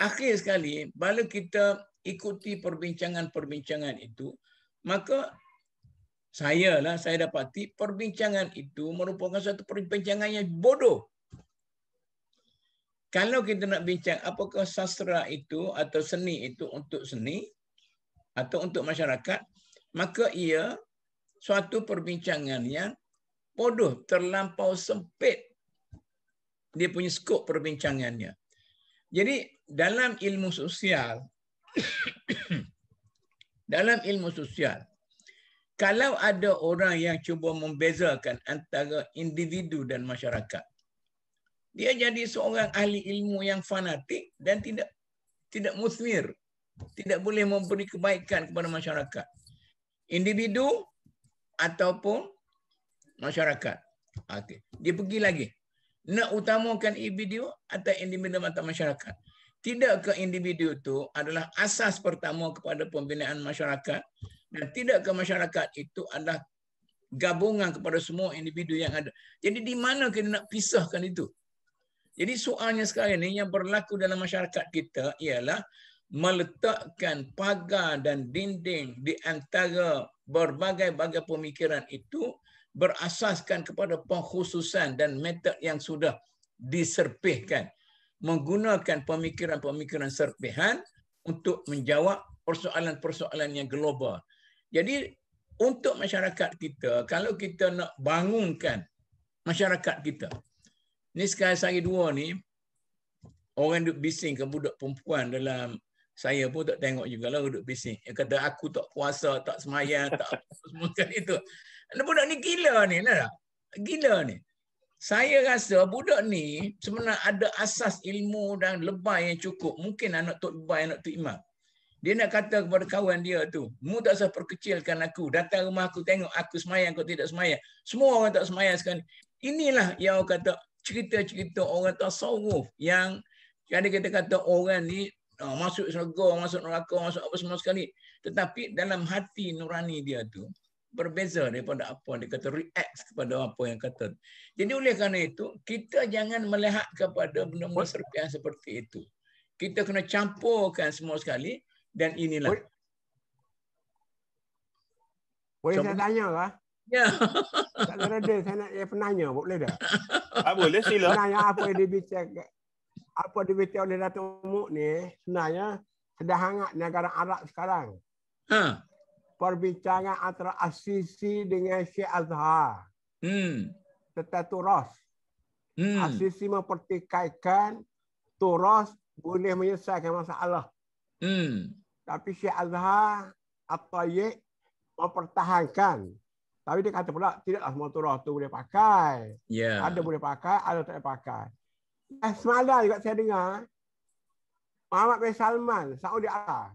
Akhir sekali, bila kita ikuti perbincangan-perbincangan itu, maka saya dapati perbincangan itu merupakan satu perbincangan yang bodoh. Kalau kita nak bincang apakah sastra itu atau seni itu untuk seni atau untuk masyarakat, maka ia suatu perbincangan yang bodoh, terlampau sempit dia punya skop perbincangannya. Jadi dalam ilmu sosial, kalau ada orang yang cuba membezakan antara individu dan masyarakat, dia jadi seorang ahli ilmu yang fanatik dan tidak musmir, tidak boleh memberi kebaikan kepada masyarakat, individu ataupun masyarakat. Okey, dia pergi lagi nak utamakan individu atau individu atau masyarakat. Tidakkah individu itu adalah asas pertama kepada pembinaan masyarakat, dan tidakkah masyarakat itu adalah gabungan kepada semua individu yang ada. Jadi di mana kita nak pisahkan itu? Jadi soalnya sekarang ini yang berlaku dalam masyarakat kita ialah meletakkan pagar dan dinding di antara berbagai-bagai pemikiran itu berasaskan kepada pengkhususan dan metod yang sudah diserpihkan, menggunakan pemikiran-pemikiran serpihan untuk menjawab persoalan-persoalan yang global. Jadi untuk masyarakat kita, kalau kita nak bangunkan masyarakat kita, ni sekarang saya dua ni, orang duduk bising ke budak perempuan dalam, saya pun tak tengok jugalah duduk bising. Dia kata aku tak puasa, tak semayang, tak semua kali itu. Budak ni gila ni, nah, gila ni. Saya rasa budak ni sebenarnya ada asas ilmu dan lebay yang cukup. Mungkin anak Tok Lebay, anak Tok Imam. Dia nak kata kepada kawan dia tu, mu tak usah perkecilkan aku. Datang rumah aku tengok aku semayang, kau tidak semayang. Semua orang tak semayang sekarang. Inilah yang orang kata cerita-cerita orang tasawuf yang ada kita kata orang ni masuk syurga, masuk neraka, masuk apa semua sekali. Tetapi dalam hati nurani dia tu berbeza daripada apa dia kata, react kepada apa yang kata. Jadi oleh kerana itu, kita jangan melihat kepada benda-benda serpihan seperti itu. Kita kena campurkan semua sekali, dan inilah. Boleh saya tanya kah? Ya. Tak ada reda, saya nak penanya, boleh tak? Boleh, sila. Sebenarnya apa yang dibincang oleh Datuk Muk ni, sebenarnya sedang hangat negara Arab sekarang. Perbincangan antara As-Sisi dengan Syekh Azhar tentang turas. As-Sisi mempertikaikan turas boleh menyelesaikan masalah. Tapi Syekh Azhar At-Tayyib mempertahankan. Tapi dia kata pula tidaklah semua turas tu boleh pakai. Ada boleh pakai, ada tak boleh pakai. Semalam juga saya dengar Muhammad bin Salman, Saudi Arabia,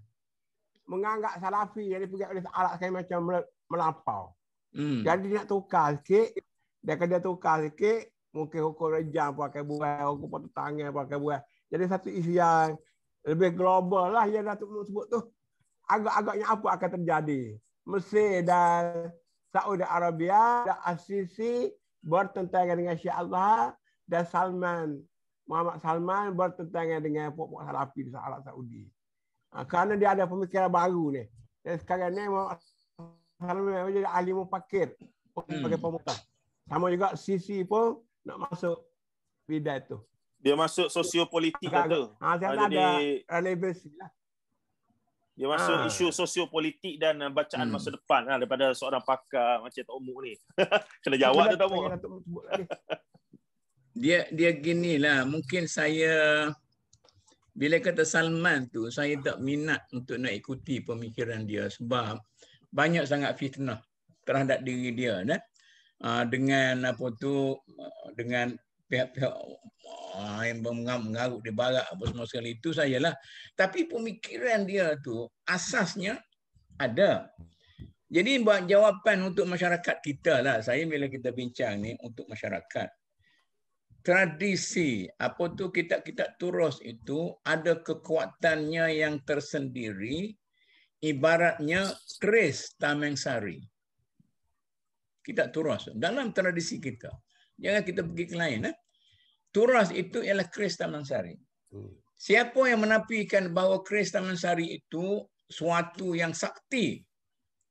menganggap Salafi yang dipegang oleh Arab sekali macam melampau. Jadi dia nak tukar sikit. Dia tukar sikit, mungkin hukum rejam pakai buah, hukum potong tangan pakai buah. Jadi satu isu yang lebih global lah yang Datuk Muk sebut tu. Agak-agaknya apa akan terjadi? Mesir dan Saudi Arabia dan As-Sisi bertentangan dengan Syekh Azhar, dan Muhammad Salman bertentangan dengan pokok Salafi di Arab Saudi. Kerana dia ada pemikiran baru ni. Dan sekarang ni Muhammad Salman menjadi ahli mufakir sebagai pemuka. Sama juga Sisi pun nak masuk bidang tu. Dia masuk sosiopolitik tu. Ada relevansi lah. Dia masuk isu sosiopolitik dan bacaan masa depan daripada seorang pakar macam Tok Muk ni. Kena jawab tu Tok Muk. Dia ginilah, mungkin saya bila kata Salman tu saya tak minat untuk nak ikuti pemikiran dia sebab banyak sangat fitnah terhadap diri dia dengan dengan pihak-pihak yang mengarut di barat apa semua sekali itu sajalah. Tapi pemikiran dia tu asasnya ada. Jadi buat jawapan untuk masyarakat kita lah. Saya bila kita bincang ni untuk masyarakat. Tradisi kitab-kitab Turus itu ada kekuatannya yang tersendiri, ibaratnya keris Tameng Sari. Kitab Turus dalam tradisi kita. Jangan kita pergi ke lain. Turus itu ialah keris Taman Sari. Siapa yang menafikan bahawa keris Taman Sari itu suatu yang sakti,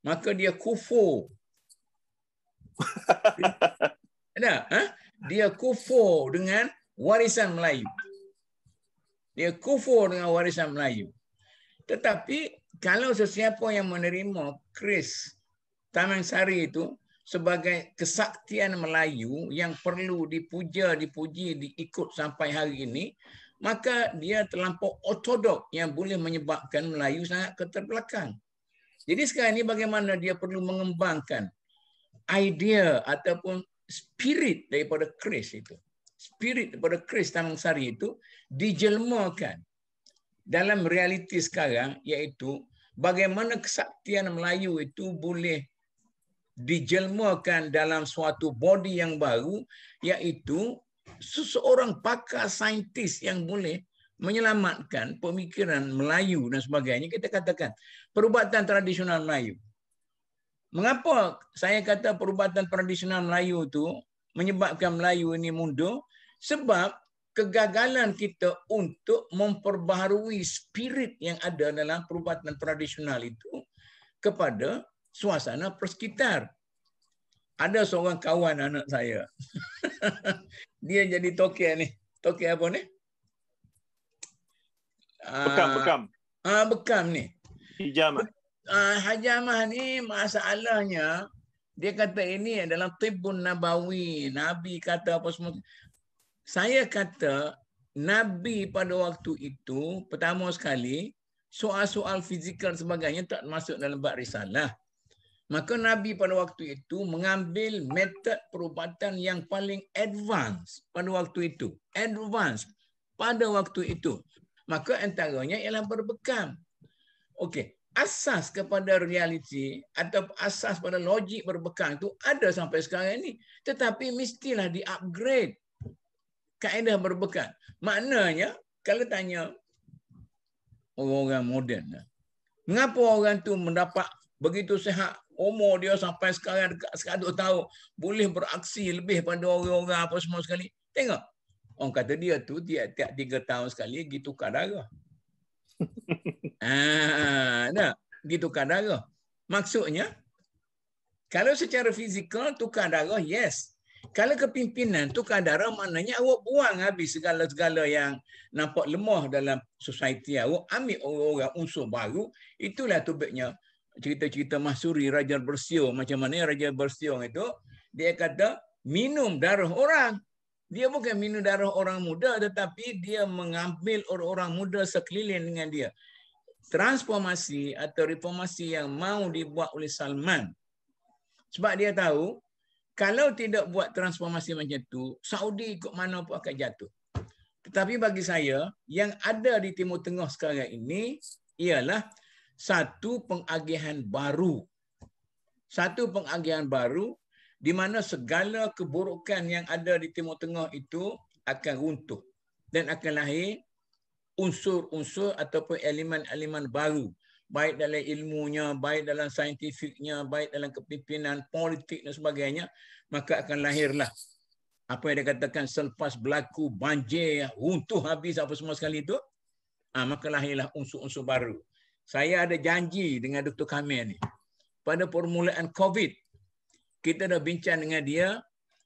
maka dia kufur. Dia kufur dengan warisan Melayu. Dia kufur dengan warisan Melayu. Tetapi kalau sesiapa yang menerima keris Taman Sari itu sebagai kesaktian Melayu yang perlu dipuja, dipuji, diikut sampai hari ini, maka dia terlampau ortodok yang boleh menyebabkan Melayu sangat keterbelakang. Jadi sekarang ini bagaimana dia perlu mengembangkan idea ataupun spirit daripada keris itu. Spirit daripada keris Taman Sari itu dijelmakan dalam realiti sekarang, iaitu bagaimana kesaktian Melayu itu boleh dijelmakan dalam suatu body yang baru, iaitu seseorang pakar saintis yang boleh menyelamatkan pemikiran Melayu dan sebagainya. Kita katakan perubatan tradisional Melayu. Mengapa saya kata perubatan tradisional Melayu itu menyebabkan Melayu ini mundur? Sebab kegagalan kita untuk memperbaharui spirit yang ada dalam perubatan tradisional itu kepada suasana persekitar. Ada seorang kawan anak saya. Dia jadi tokek ni. Tokek apa ni? Bekam. Bekam ni. Hijamah. Hajamah ni masalahnya, dia kata ini adalah Tibbun Nabawi. Nabi kata apa semua. Saya kata Nabi pada waktu itu, pertama sekali, soal-soal fizikal sebagainya tak masuk dalam bab risalah. Maka Nabi pada waktu itu mengambil metod perubatan yang paling advance pada waktu itu. Advance pada waktu itu. Maka antaranya ialah berbekam. Okey, asas kepada realiti atau asas pada logik berbekam itu ada sampai sekarang ini. Tetapi mestilah di-upgrade kaedah berbekam. Maknanya, kalau tanya orang-orang moden, mengapa orang tu mendapat begitu sihat, umur dia sampai sekarang dekat 100 tahun, boleh beraksi lebih pada orang-orang apa semua sekali. Tengok. Orang kata dia tu tiap 3 tahun sekali pergi tukar darah. Pergi tukar darah. Maksudnya, kalau secara fizikal tukar darah, yes. Kalau kepimpinan tukar darah, maknanya awak buang habis segala-segala yang nampak lemah dalam society awak, ambil orang-orang unsur baru. Itulah tubiknya cerita-cerita Mahsuri Raja Bersiung. Macam mana Raja Bersiung itu, dia kata minum darah orang. Dia bukan minum darah orang muda, tetapi dia mengambil orang-orang muda sekeliling dengan dia. Transformasi atau reformasi yang mau dibuat oleh Salman. Sebab dia tahu, kalau tidak buat transformasi macam itu, Saudi ikut mana pun akan jatuh. Tetapi bagi saya, yang ada di Timur Tengah sekarang ini ialah satu pengagihan baru. Satu pengagihan baru di mana segala keburukan yang ada di Timur Tengah itu akan runtuh dan akan lahir unsur-unsur ataupun elemen-elemen baru, baik dalam ilmunya, baik dalam saintifiknya, baik dalam kepimpinan politik dan sebagainya, maka akan lahirlah apa yang dikatakan selepas berlaku banjir, runtuh habis apa semua sekali itu, maka lahirlah unsur-unsur baru. Saya ada janji dengan Dr. Kamil ni. Pada permulaan COVID, kita dah bincang dengan dia,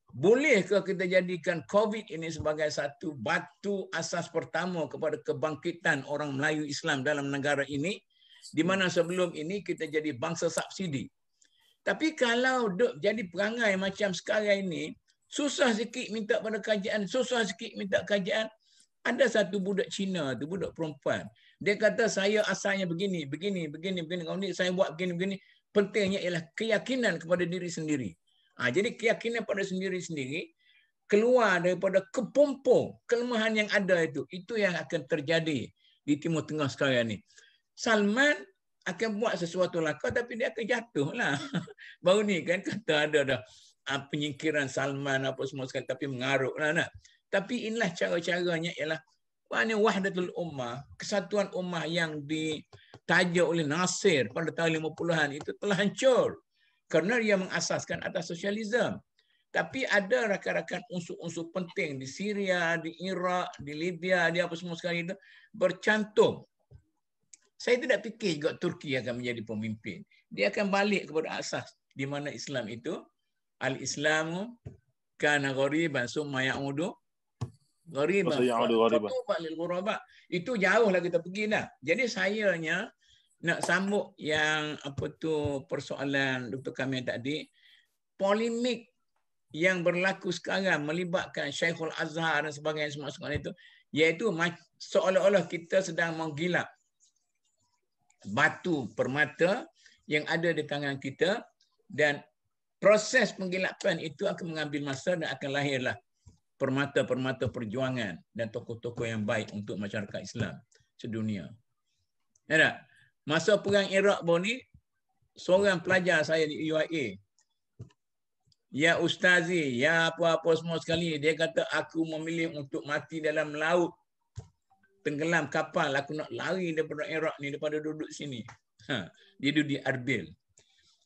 bolehkah kita jadikan COVID ini sebagai satu batu asas pertama kepada kebangkitan orang Melayu Islam dalam negara ini? Di mana sebelum ini kita jadi bangsa subsidi. Tapi kalau duk jadi perangai macam sekarang ini, susah sikit minta pada kerajaan, susah sikit minta kerajaan. Ada satu budak Cina tu, budak perempuan. Dia kata saya asalnya begini. Kemudian saya buat begini. Pentingnya ialah keyakinan kepada diri sendiri. Jadi keyakinan pada sendiri-sendiri keluar daripada kepompong kelemahan yang ada itu. Itu yang akan terjadi di Timur Tengah sekarang ni. Salman akan buat sesuatu lakar tapi dia akan jatuh lah. Baru ni kan kata ada dah penyingkiran Salman apa semua sekali tapi mengarut lah nak. Tapi inilah cara-caranya ialah wahdatul ummah, kesatuan ummah yang ditaja oleh Nasir pada tahun 50-an itu telah hancur kerana dia mengasaskan atas sosialisme. Tapi ada rakan-rakan unsur-unsur penting di Syria, di Iraq, di Libya, di apa semua sekali itu bercantum. Saya tidak fikir juga Turki akan menjadi pemimpin. Dia akan balik kepada asas di mana Islam itu al-Islamu kana ghariban summa ya'udu ghariban fatuba lil ghuraba. Itu jauhlah kita pergi dah. Jadi sayanya nak sambung yang persoalan Dr. Kamil tadi, polemik yang berlaku sekarang melibatkan Syekhul Azhar dan sebagainya semua itu, iaitu seolah-olah kita sedang menggilap batu permata yang ada di tangan kita, dan proses penggilapan itu akan mengambil masa dan akan lahirlah permata-permata perjuangan dan tokoh-tokoh yang baik untuk masyarakat Islam sedunia. Ya tak? Masa perang Iraq pun ni, seorang pelajar saya di UIA, ya ustazi, ya apa-apa semua sekali, dia kata aku memilih untuk mati dalam laut, tenggelam kapal, aku nak lari daripada Iraq ni, daripada duduk sini. Dia duduk di Arbil.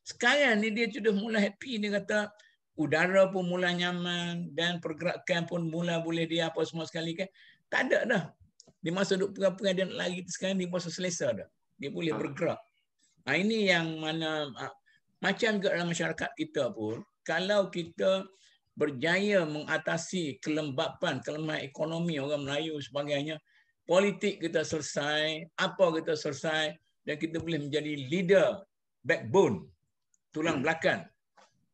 Sekarang ni dia sudah mulai happy, dia kata udara pun mula nyaman dan pergerakan pun mula boleh dia apa semua sekali kan. Tak ada dah. Di masa duduk perang-perang dia nak lari sekarang dia masa selesa dah. Dia boleh bergerak. Ini yang mana macam juga dalam masyarakat kita pun, kalau kita berjaya mengatasi kelembapan, kelemahan ekonomi orang Melayu sebagainya, politik kita selesai, apa kita selesai, dan kita boleh menjadi leader, backbone, tulang belakang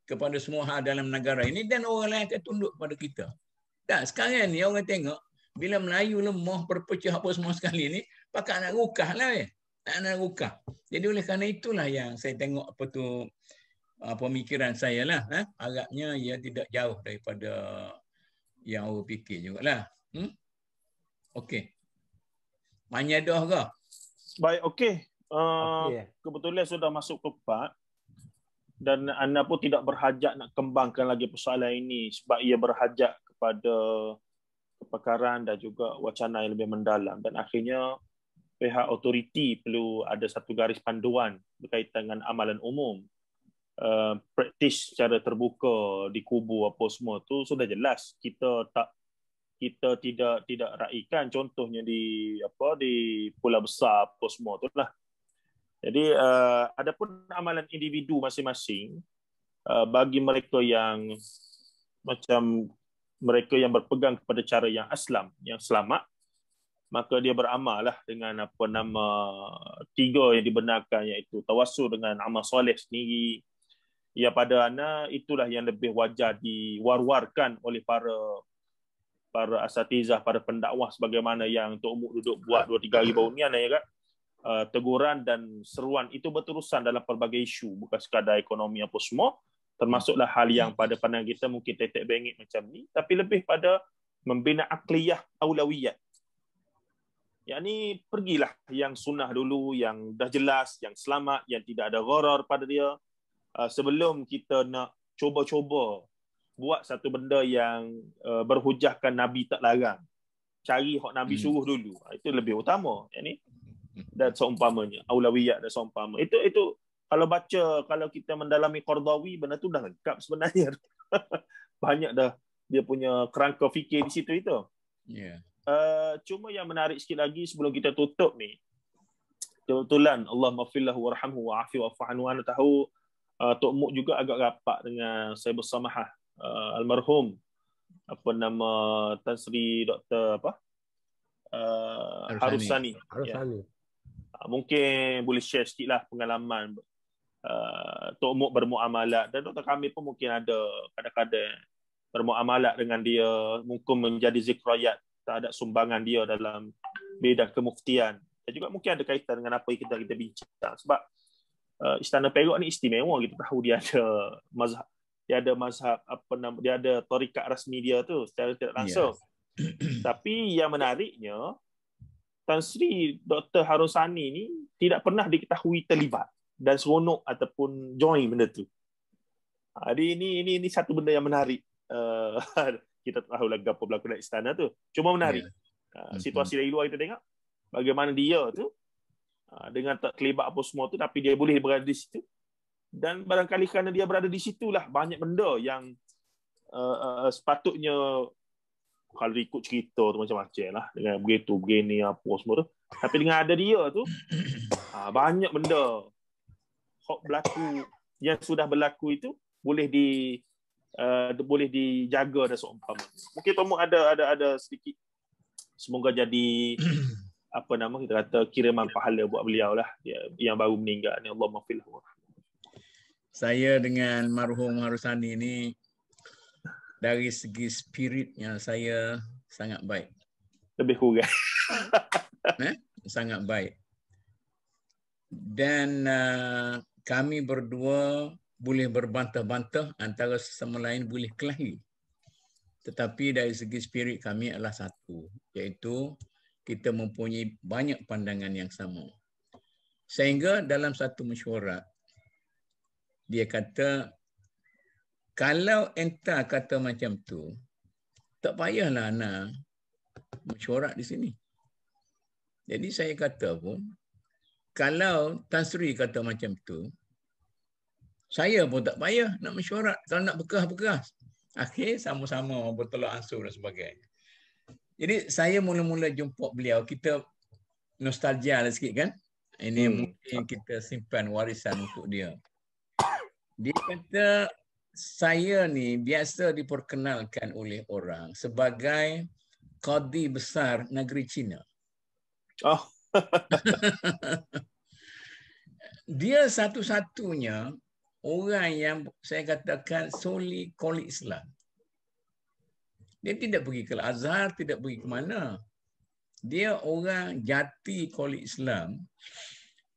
kepada semua hal dalam negara ini, dan orang lain akan tunduk pada kita. Tak, sekarang ni orang tengok bila Melayu lemah berpecah apa semua sekali ni, pakat nak rukah lah nak rukah. Jadi oleh kerana itulah yang saya tengok pemikiran saya lah. Agaknya ia tidak jauh daripada yang orang fikir jugalah. Okey. Banyak dah ke? Baik, okey. Kebetulan sudah masuk ke part dan anda pun tidak berhajat nak kembangkan lagi persoalan ini sebab ia berhajat kepada kepakaran dan juga wacana yang lebih mendalam, dan akhirnya pihak autoriti perlu ada satu garis panduan berkaitan dengan amalan umum. Praktis secara terbuka di kubu apa semua tu sudah jelas kita tidak raikan, contohnya di Pulau Besar apa semua tu lah. Jadi adapun amalan individu masing-masing, bagi mereka yang mereka yang berpegang kepada cara yang aslam, yang selamat, maka dia beramal lah dengan 3 yang dibenarkan, iaitu tawassul dengan amal soleh sendiri. Ya, pada ana itulah yang lebih wajar diwar-warkan oleh para asatizah, para pendakwah sebagaimana yang Tok Muk duduk buat 2-3 hari baru ni, ya kan? Teguran dan seruan itu berterusan dalam pelbagai isu, bukan sekadar ekonomi apa semua, termasuklah hal yang pada pandangan kita mungkin tetek bengit macam ni, tapi lebih pada membina akliyah aulawiyat. Yang ni pergilah yang sunnah dulu, yang dah jelas, yang selamat, yang tidak ada gharar pada dia, sebelum kita nak cuba-cuba buat satu benda yang berhujahkan Nabi tak larang. Cari hak Nabi suruh dulu, itu lebih utama. Yang ni dan seumpamanya, aulawiyat dan seumpama. Itu kalau kita mendalami Qardawi, benda tu dah lengkap sebenarnya. Banyak dah dia punya kerangka fikir di situ itu. Yeah. Cuma yang menarik sikit lagi sebelum kita tutup ni, kebetulan Allah maghfirlahu warhamhu wa'afi wa'fu anhu, tahu Tok Muk juga agak rapat dengan saya bersamahah almarhum Tan Sri Dr. Harusani. Harusani. Mungkin boleh share sikit lah pengalaman Tok Muk bermuamalat, dan Dr. Kamil pun mungkin ada kadang-kadang bermuamalat dengan dia, mungkin menjadi zikrayat terhadap sumbangan dia dalam bidang kemuftian. Dan juga mungkin ada kaitan dengan apa yang kita bincang. Sebab Istana Perak ni istimewa, kita tahu dia ada mazhab apa nama, dia ada tarikat rasmi dia tu secara tidak langsung. Tapi yang menariknya, Tan Sri Dr. Harun Sani ni tidak pernah diketahui terlibat dan seronok ataupun join benda tu. Jadi ini satu benda yang menarik. Kita tak tahu lagi apa berlaku dalam istana tu. Cuma menarik. Situasi dari luar kita tengok bagaimana dia tu dengan tak terlibat apa semua tu, tapi dia boleh berada di situ. Dan barangkali kerana dia berada di situlah banyak benda yang sepatutnya, kalau ikut cerita tu macam-macam lah, dengan begitu, begini, apa semua tu. Tapi dengan ada dia tu, banyak benda yang sudah berlaku itu boleh dijaga dan seumpama. Mungkin Tomuk ada sedikit, semoga jadi apa nama kita kata, kiriman pahala buat beliau lah yang baru meninggal ni. Allah maghfirlahu. Saya dengan marhum Harusani ini dari segi spiritnya saya sangat baik. Lebih kurang. Sangat baik. Dan kami berdua boleh berbantah-bantah, antara sesama lain boleh kelahi. Tetapi dari segi spirit kami adalah satu, iaitu kita mempunyai banyak pandangan yang sama. Sehingga dalam satu mesyuarat, dia kata, kalau entah kata macam tu, tak payahlah nak mesyuarat di sini. Jadi saya kata pun, kalau Tan Sri kata macam tu, saya pun tak payah nak mesyuarat. Kalau nak bekas-bekas, akhir sama-sama bertolak ansur dan sebagainya. Jadi saya mula-mula jumpa beliau, kita nostalgia lah sikit kan. Ini mungkin kita simpan warisan untuk dia. Dia kata, saya ni biasa diperkenalkan oleh orang sebagai qadi besar negeri China. Oh. Dia satu-satunya orang yang saya katakan solely Qoli Islam. Dia tidak pergi ke Al-Azhar, tidak pergi ke mana. Dia orang jati Qoli Islam.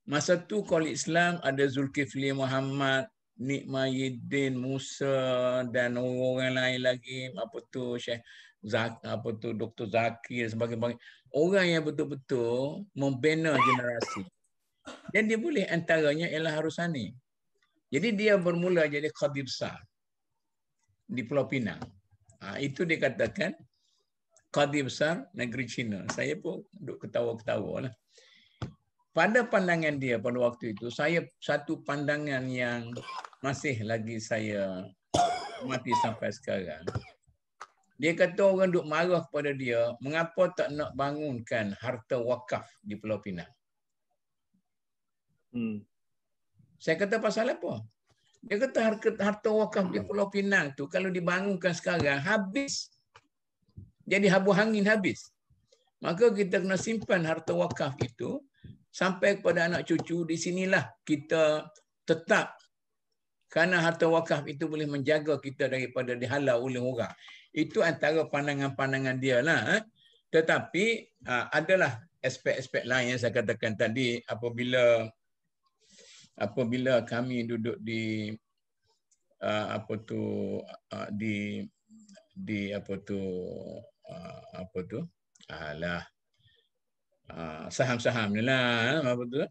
Masa tu Qoli Islam ada Zulkifli Muhammad, Nik Mahyidin Musa dan orang lain lagi, apa tu Syekh Dr. Zakir dan sebagainya. Orang yang betul-betul membina generasi. Dan dia boleh antaranya ialah Harusani. Jadi dia bermula jadi qadi besar di Pulau Pinang. Itu dikatakan qadi besar negeri China. Saya pun duduk ketawa-ketawa lah. Pada pandangan dia pada waktu itu, saya satu pandangan yang masih lagi saya mati sampai sekarang. Dia kata orang duk marah kepada dia, mengapa tak nak bangunkan harta wakaf di Pulau Pinang? Saya kata pasal apa? Dia kata harta wakaf di Pulau Pinang tu kalau dibangunkan sekarang habis. Jadi habu angin habis. Maka kita kena simpan harta wakaf itu sampai kepada anak cucu. Di sinilah kita tetap. Kerana harta wakaf itu boleh menjaga kita daripada dihalau oleh orang. Itu antara pandangan-pandangan dia lah. Tetapi adalah aspek-aspek lain yang saya katakan tadi, apabila kami duduk di saham-saham ni lah, apa tu?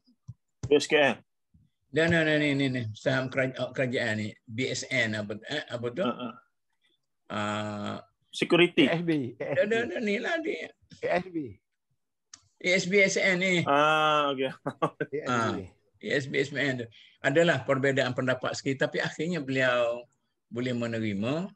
BSKM. Dan ni saham kerajaan ni, BSN apa tu? Security. ASB. Ni lah dia. ASB ASBSN ni. Okey. ASBSN tu. Adalah perbezaan pendapat sikit, tapi akhirnya beliau boleh menerima,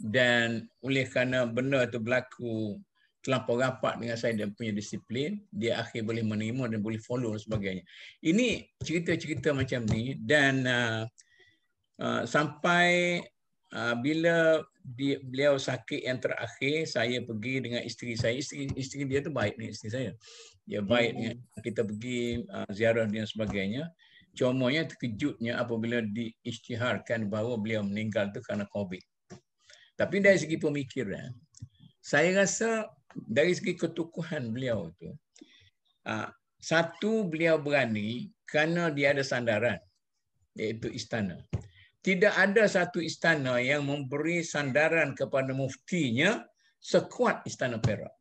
dan oleh kerana benda itu berlaku terlampau rapat dengan saya dan punya disiplin, dia akhir boleh menerima dan boleh follow dan sebagainya. Ini cerita-cerita macam ni, dan sampai bila beliau sakit yang terakhir, saya pergi dengan isteri saya. Isteri dia tu baik ni, isteri saya. Dia baik dengan kita pergi ziarah dan sebagainya. Cumanya terkejutnya apabila diisytiharkan bahawa beliau meninggal tu kerana COVID. Tapi dari segi pemikiran, saya rasa dari segi ketukuhan beliau tu, satu, beliau berani kerana dia ada sandaran, iaitu istana. Tidak ada satu istana yang memberi sandaran kepada muftinya sekuat Istana Perak.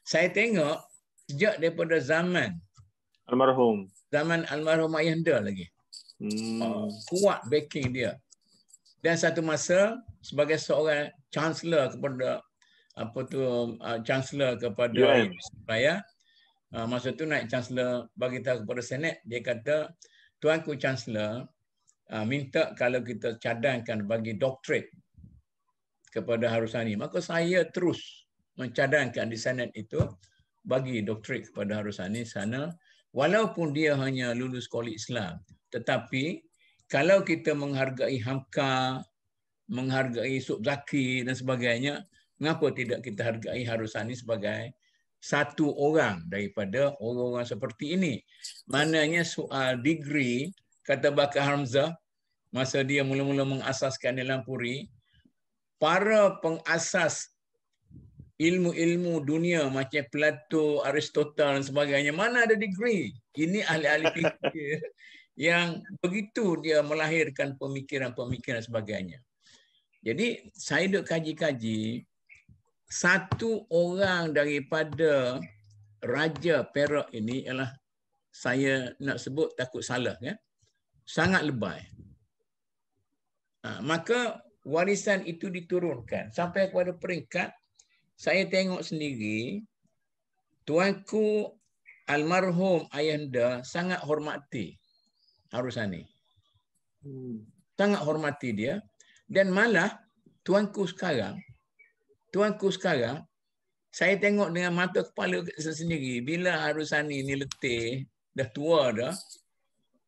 Saya tengok sejak daripada zaman almarhum Ayahanda lagi. Kuat backing dia. Dan satu masa sebagai seorang chancellor kepada chancellor kepada saya, masa tu naik chancellor bagi tahu kepada Senate, dia kata, Tuanku Chancellor minta kalau kita cadangkan bagi doctorate kepada Harusani, maka saya terus mencadangkan di Senate itu bagi doctorate kepada Harusani sana, walaupun dia hanya lulus kolej Islam. Tetapi kalau kita menghargai Hamka, menghargai Yusuf Zaki dan sebagainya, mengapa tidak kita hargai Harusani sebagai satu orang daripada orang-orang seperti ini? Maknanya soal degree, kata Bakar Hamzah, masa dia mula-mula mengasaskan Nilam Puri, para pengasas ilmu-ilmu dunia macam Plato, Aristotle dan sebagainya, mana ada degree? Ini ahli-ahli fikir yang begitu dia melahirkan pemikiran-pemikiran sebagainya. Jadi saya duk kaji-kaji, satu orang daripada Raja Perak ini ialah, saya nak sebut takut salah, ya, sangat lebay. Maka warisan itu diturunkan sampai kepada peringkat saya tengok sendiri, tuanku almarhum Ayahanda sangat hormati Harusani. Sangat hormati dia. Dan malah tuanku sekarang, saya tengok dengan mata kepala sendiri, bila Harusani ni letih, dah tua dah,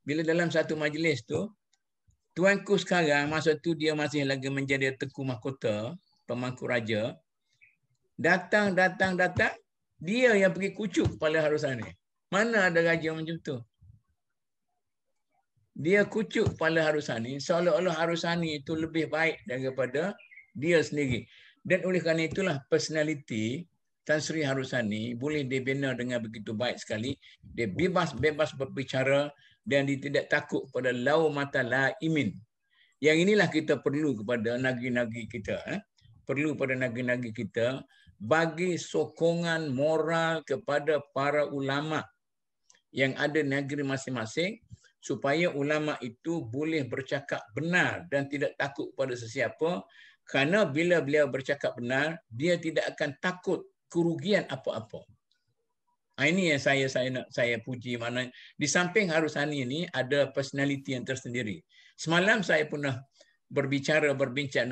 bila dalam satu majlis tu, tuanku sekarang, masa tu dia masih lagi menjadi Tengku Mahkota, pemangku raja, datang, dia yang pergi kucuk kepala Harusani. Mana ada raja macam tu? Dia kucuk kepala Harusani, seolah-olah Harusani itu lebih baik daripada dia sendiri. Dan oleh kerana itulah personality Tan Sri Harusani boleh dibina dengan begitu baik sekali. Dia bebas berbicara dan dia tidak takut pada lau mata laimin. Yang inilah kita perlu kepada negeri-negeri kita. Perlu pada negeri-negeri kita bagi sokongan moral kepada para ulama yang ada negeri masing-masing, supaya ulama itu boleh bercakap benar dan tidak takut pada sesiapa, kerana bila beliau bercakap benar, dia tidak akan takut kerugian apa-apa. Ini yang saya puji, mana di samping Harusani ini ada personality yang tersendiri. Semalam saya pernah berbincang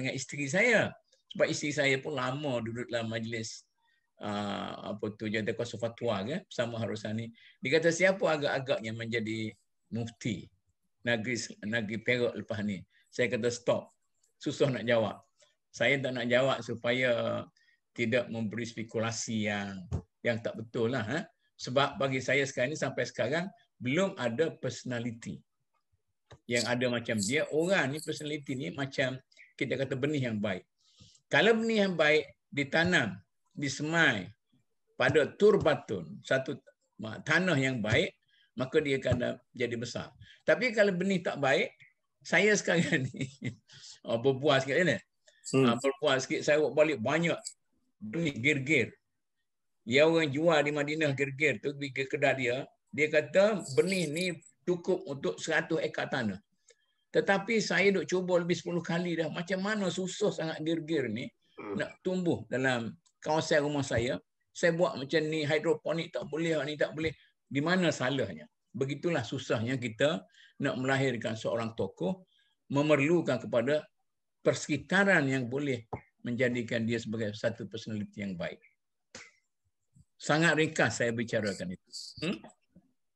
dengan isteri saya, sebab isteri saya pun lama duduk dalam majlis Jabatan Kuasa Fatwa bersama Harusani. Dia kata, siapa agak-agaknya menjadi mufti negeri Perak lepas ni? Saya kata stop. Susah nak jawab. Saya tak nak jawab supaya tidak memberi spekulasi yang tak betul lah. Sebab bagi saya sekarang ni, sampai sekarang belum ada personality yang ada macam dia. Orang ni, personality ni macam kita kata benih yang baik. Kalau benih yang baik ditanam, disemai pada turbatun, satu tanah yang baik, maka dia akan jadi besar. Tapi kalau benih tak baik, saya sekarang ni berbuah sikit ni. Berbuah sikit, saya balik banyak benih gergir. Dia orang jual di Madinah gergir tu, pergi ke kedai dia kata benih ni cukup untuk 100 ekar tanah. Tetapi saya duk cuba lebih 10 kali dah. Macam mana susah sangat gergir ni nak tumbuh dalam kawasan rumah saya. Saya buat macam ni, hidroponik tak boleh, ni tak boleh. Di mana salahnya? Begitulah susahnya kita nak melahirkan seorang tokoh, memerlukan kepada persekitaran yang boleh menjadikan dia sebagai satu personality yang baik. Sangat ringkas saya bicarakan itu.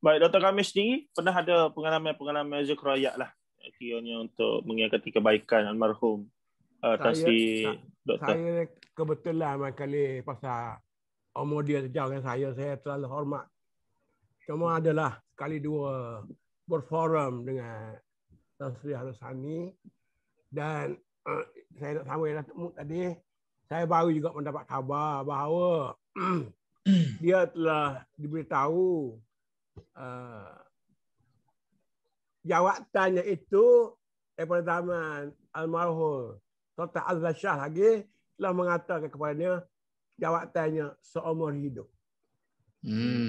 Baik, Dr. Kamil sendiri pernah ada pengalaman zikrayat lah, kiranya untuk mengingati kebaikan almarhum Tan Sri Dr. Saya kebetulan kali pasal umur dia sejauh dengan saya terlalu hormat. Cuma adalah sekali dua berforum dengan Tan Sri Harusani dan saya nak sambung yang Datuk Muk tadi, saya baru juga mendapat khabar bahawa dia telah diberitahu jawatannya itu daripada zaman almarhum Sultan Azlan Shah lagi telah mengatakan kepadanya jawatannya seumur hidup.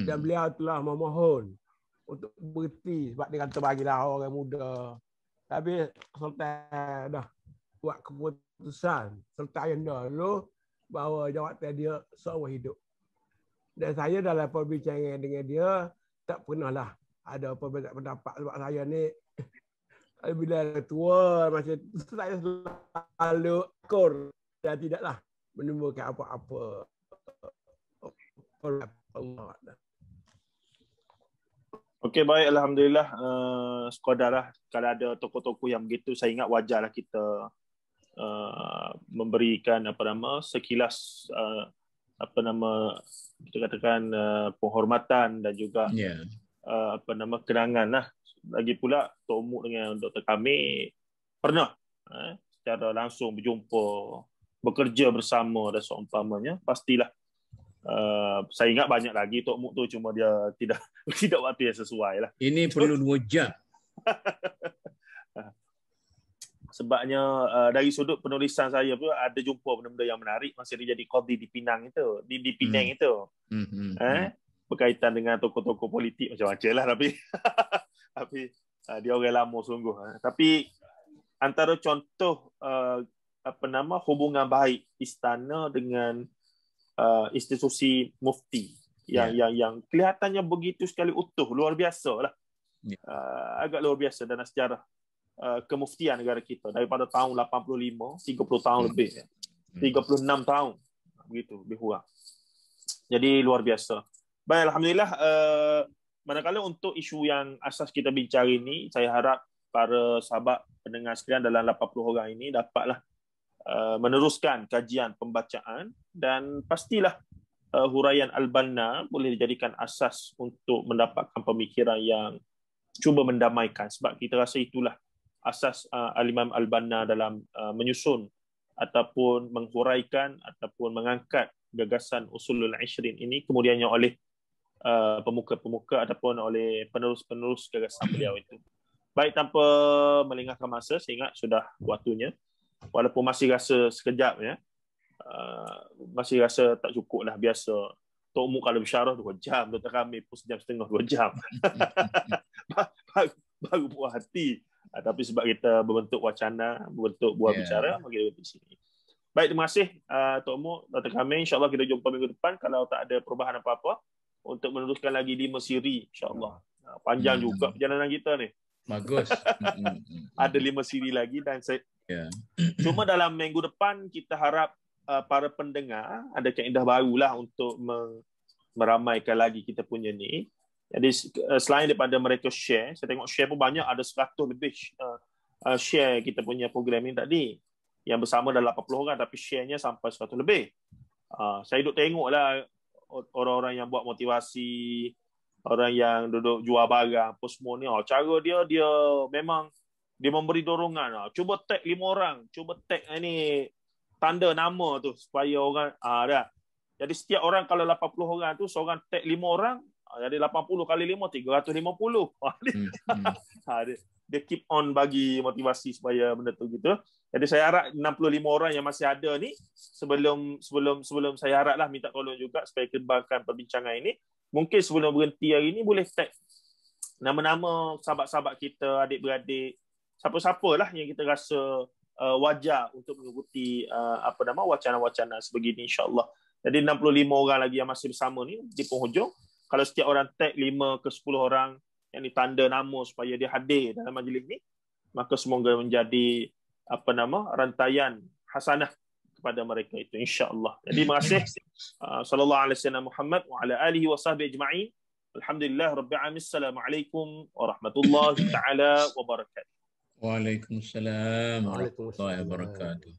Dan beliau telah memohon untuk berhenti sebab dia kata bagilah orang muda. Tapi Sultan dah buat keputusan Sultan Ayanda dulu bahawa jawatan dia seumur hidup. Dan saya dalam perbincangan dengan dia tak pernahlah ada perbezaan pendapat sebab saya ni bila tua macam saya selalu akur dan tidaklah menimbulkan apa-apa Allah. Okey, baik, alhamdulillah. Sekodarlah kalau ada tokoh-tokoh yang begitu, saya ingat wajarlah kita memberikan sekilas kita katakan penghormatan dan juga kenangan lah. Lagi pula Tok Muk dengan Dr. Kamil pernah secara langsung berjumpa, bekerja bersama dan seumpamanya. Pastilah saya ingat banyak lagi Tok Muk tu, cuma dia tidak waktu yang sesuai lah. Ini perlu 2 jam. Sebabnya dari sudut penulisan saya pun ada jumpa benda-benda yang menarik masa dia jadi qadi di Penang itu, di Penang itu. Berkaitan dengan tokoh-tokoh politik macam-macam lah, tapi dia orang lama sungguh. Tapi antara contoh hubungan baik istana dengan institusi mufti yang kelihatannya begitu sekali utuh, luar biasa lah. Agak luar biasa dalam sejarah kemuftian negara kita daripada tahun 85, 30 tahun lebih, 36 tahun begitu lebih kurang. Jadi luar biasa. Baik, alhamdulillah. Manakala untuk isu yang asas kita bincang ini, saya harap para sahabat pendengar sekalian dalam 80 orang ini dapatlah meneruskan kajian pembacaan, dan pastilah huraian Al-Banna boleh dijadikan asas untuk mendapatkan pemikiran yang cuba mendamaikan, sebab kita rasa itulah asas Al-Imam Al-Banna dalam menyusun ataupun menghuraikan ataupun mengangkat gagasan Usulul Ishrin ini kemudiannya oleh pemuka-pemuka ataupun oleh penerus-penerus gagasan beliau itu. Baik, tanpa melengahkan masa, saya ingat sudah waktunya. Walaupun masih rasa sekejap, masih rasa tak cukup lah. Biasa Tok Muk kalau bersyarah 2 jam, Dr. Kamil pun 1.5 jam, 2 jam. baru puas hati. Tapi sebab kita berbentuk wacana, berbentuk buah bicara, maka kita di sini. Baik, terima kasih Tok Muk, Dr. Kamil. InsyaAllah kita jumpa minggu depan kalau tak ada perubahan apa-apa untuk meneruskan lagi 5 siri, insyaAllah. Panjang juga perjalanan kita ni. Bagus. Ada 5 siri lagi dan saya cuma dalam minggu depan kita harap para pendengar ada kaedah barulah untuk meramaikan lagi kita punya ni. Jadi selain daripada mereka share, saya tengok share pun banyak, ada 100 lebih share kita punya program ini tadi. Yang bersama dalam 80 orang tapi share-nya sampai 100 lebih. Saya duduk tengoklah orang-orang yang buat motivasi, orang yang duduk jual barang apa semua ni, cara dia memang dia memberi dorongan. Cuba tag 5 orang, cuba tag ini tanda nama tu supaya orang dah. Jadi setiap orang kalau 80 orang tu seorang tag 5 orang, jadi 80 kali 5 350. Dia keep on bagi motivasi supaya benda tu gitu. Jadi saya harap 65 orang yang masih ada ni sebelum saya haraplah minta tolong juga supaya kembangkan perbincangan ini. Mungkin sebelum berhenti hari ini boleh tag nama-nama sahabat-sahabat kita, adik-beradik, siapa-siapalah yang kita rasa wajar untuk mengikuti wacana-wacana sebegini, insya-Allah. Jadi 65 orang lagi yang masih bersama ni di penghujung, kalau setiap orang tag 5 ke 10 orang yang ditanda nama supaya dia hadir dalam majlis ni, maka semoga menjadi rantaian hasanah kepada mereka itu, insya-Allah. Jadi terima kasih. Sallallahu alaihi wasallam Muhammad wa ala alihi wa sahbihi ajma'in. Alhamdulillah rabbil alamin. Assalamualaikum warahmatullahi taala wabarakatuh. Waalaikumsalam warahmatullahi wabarakatuh.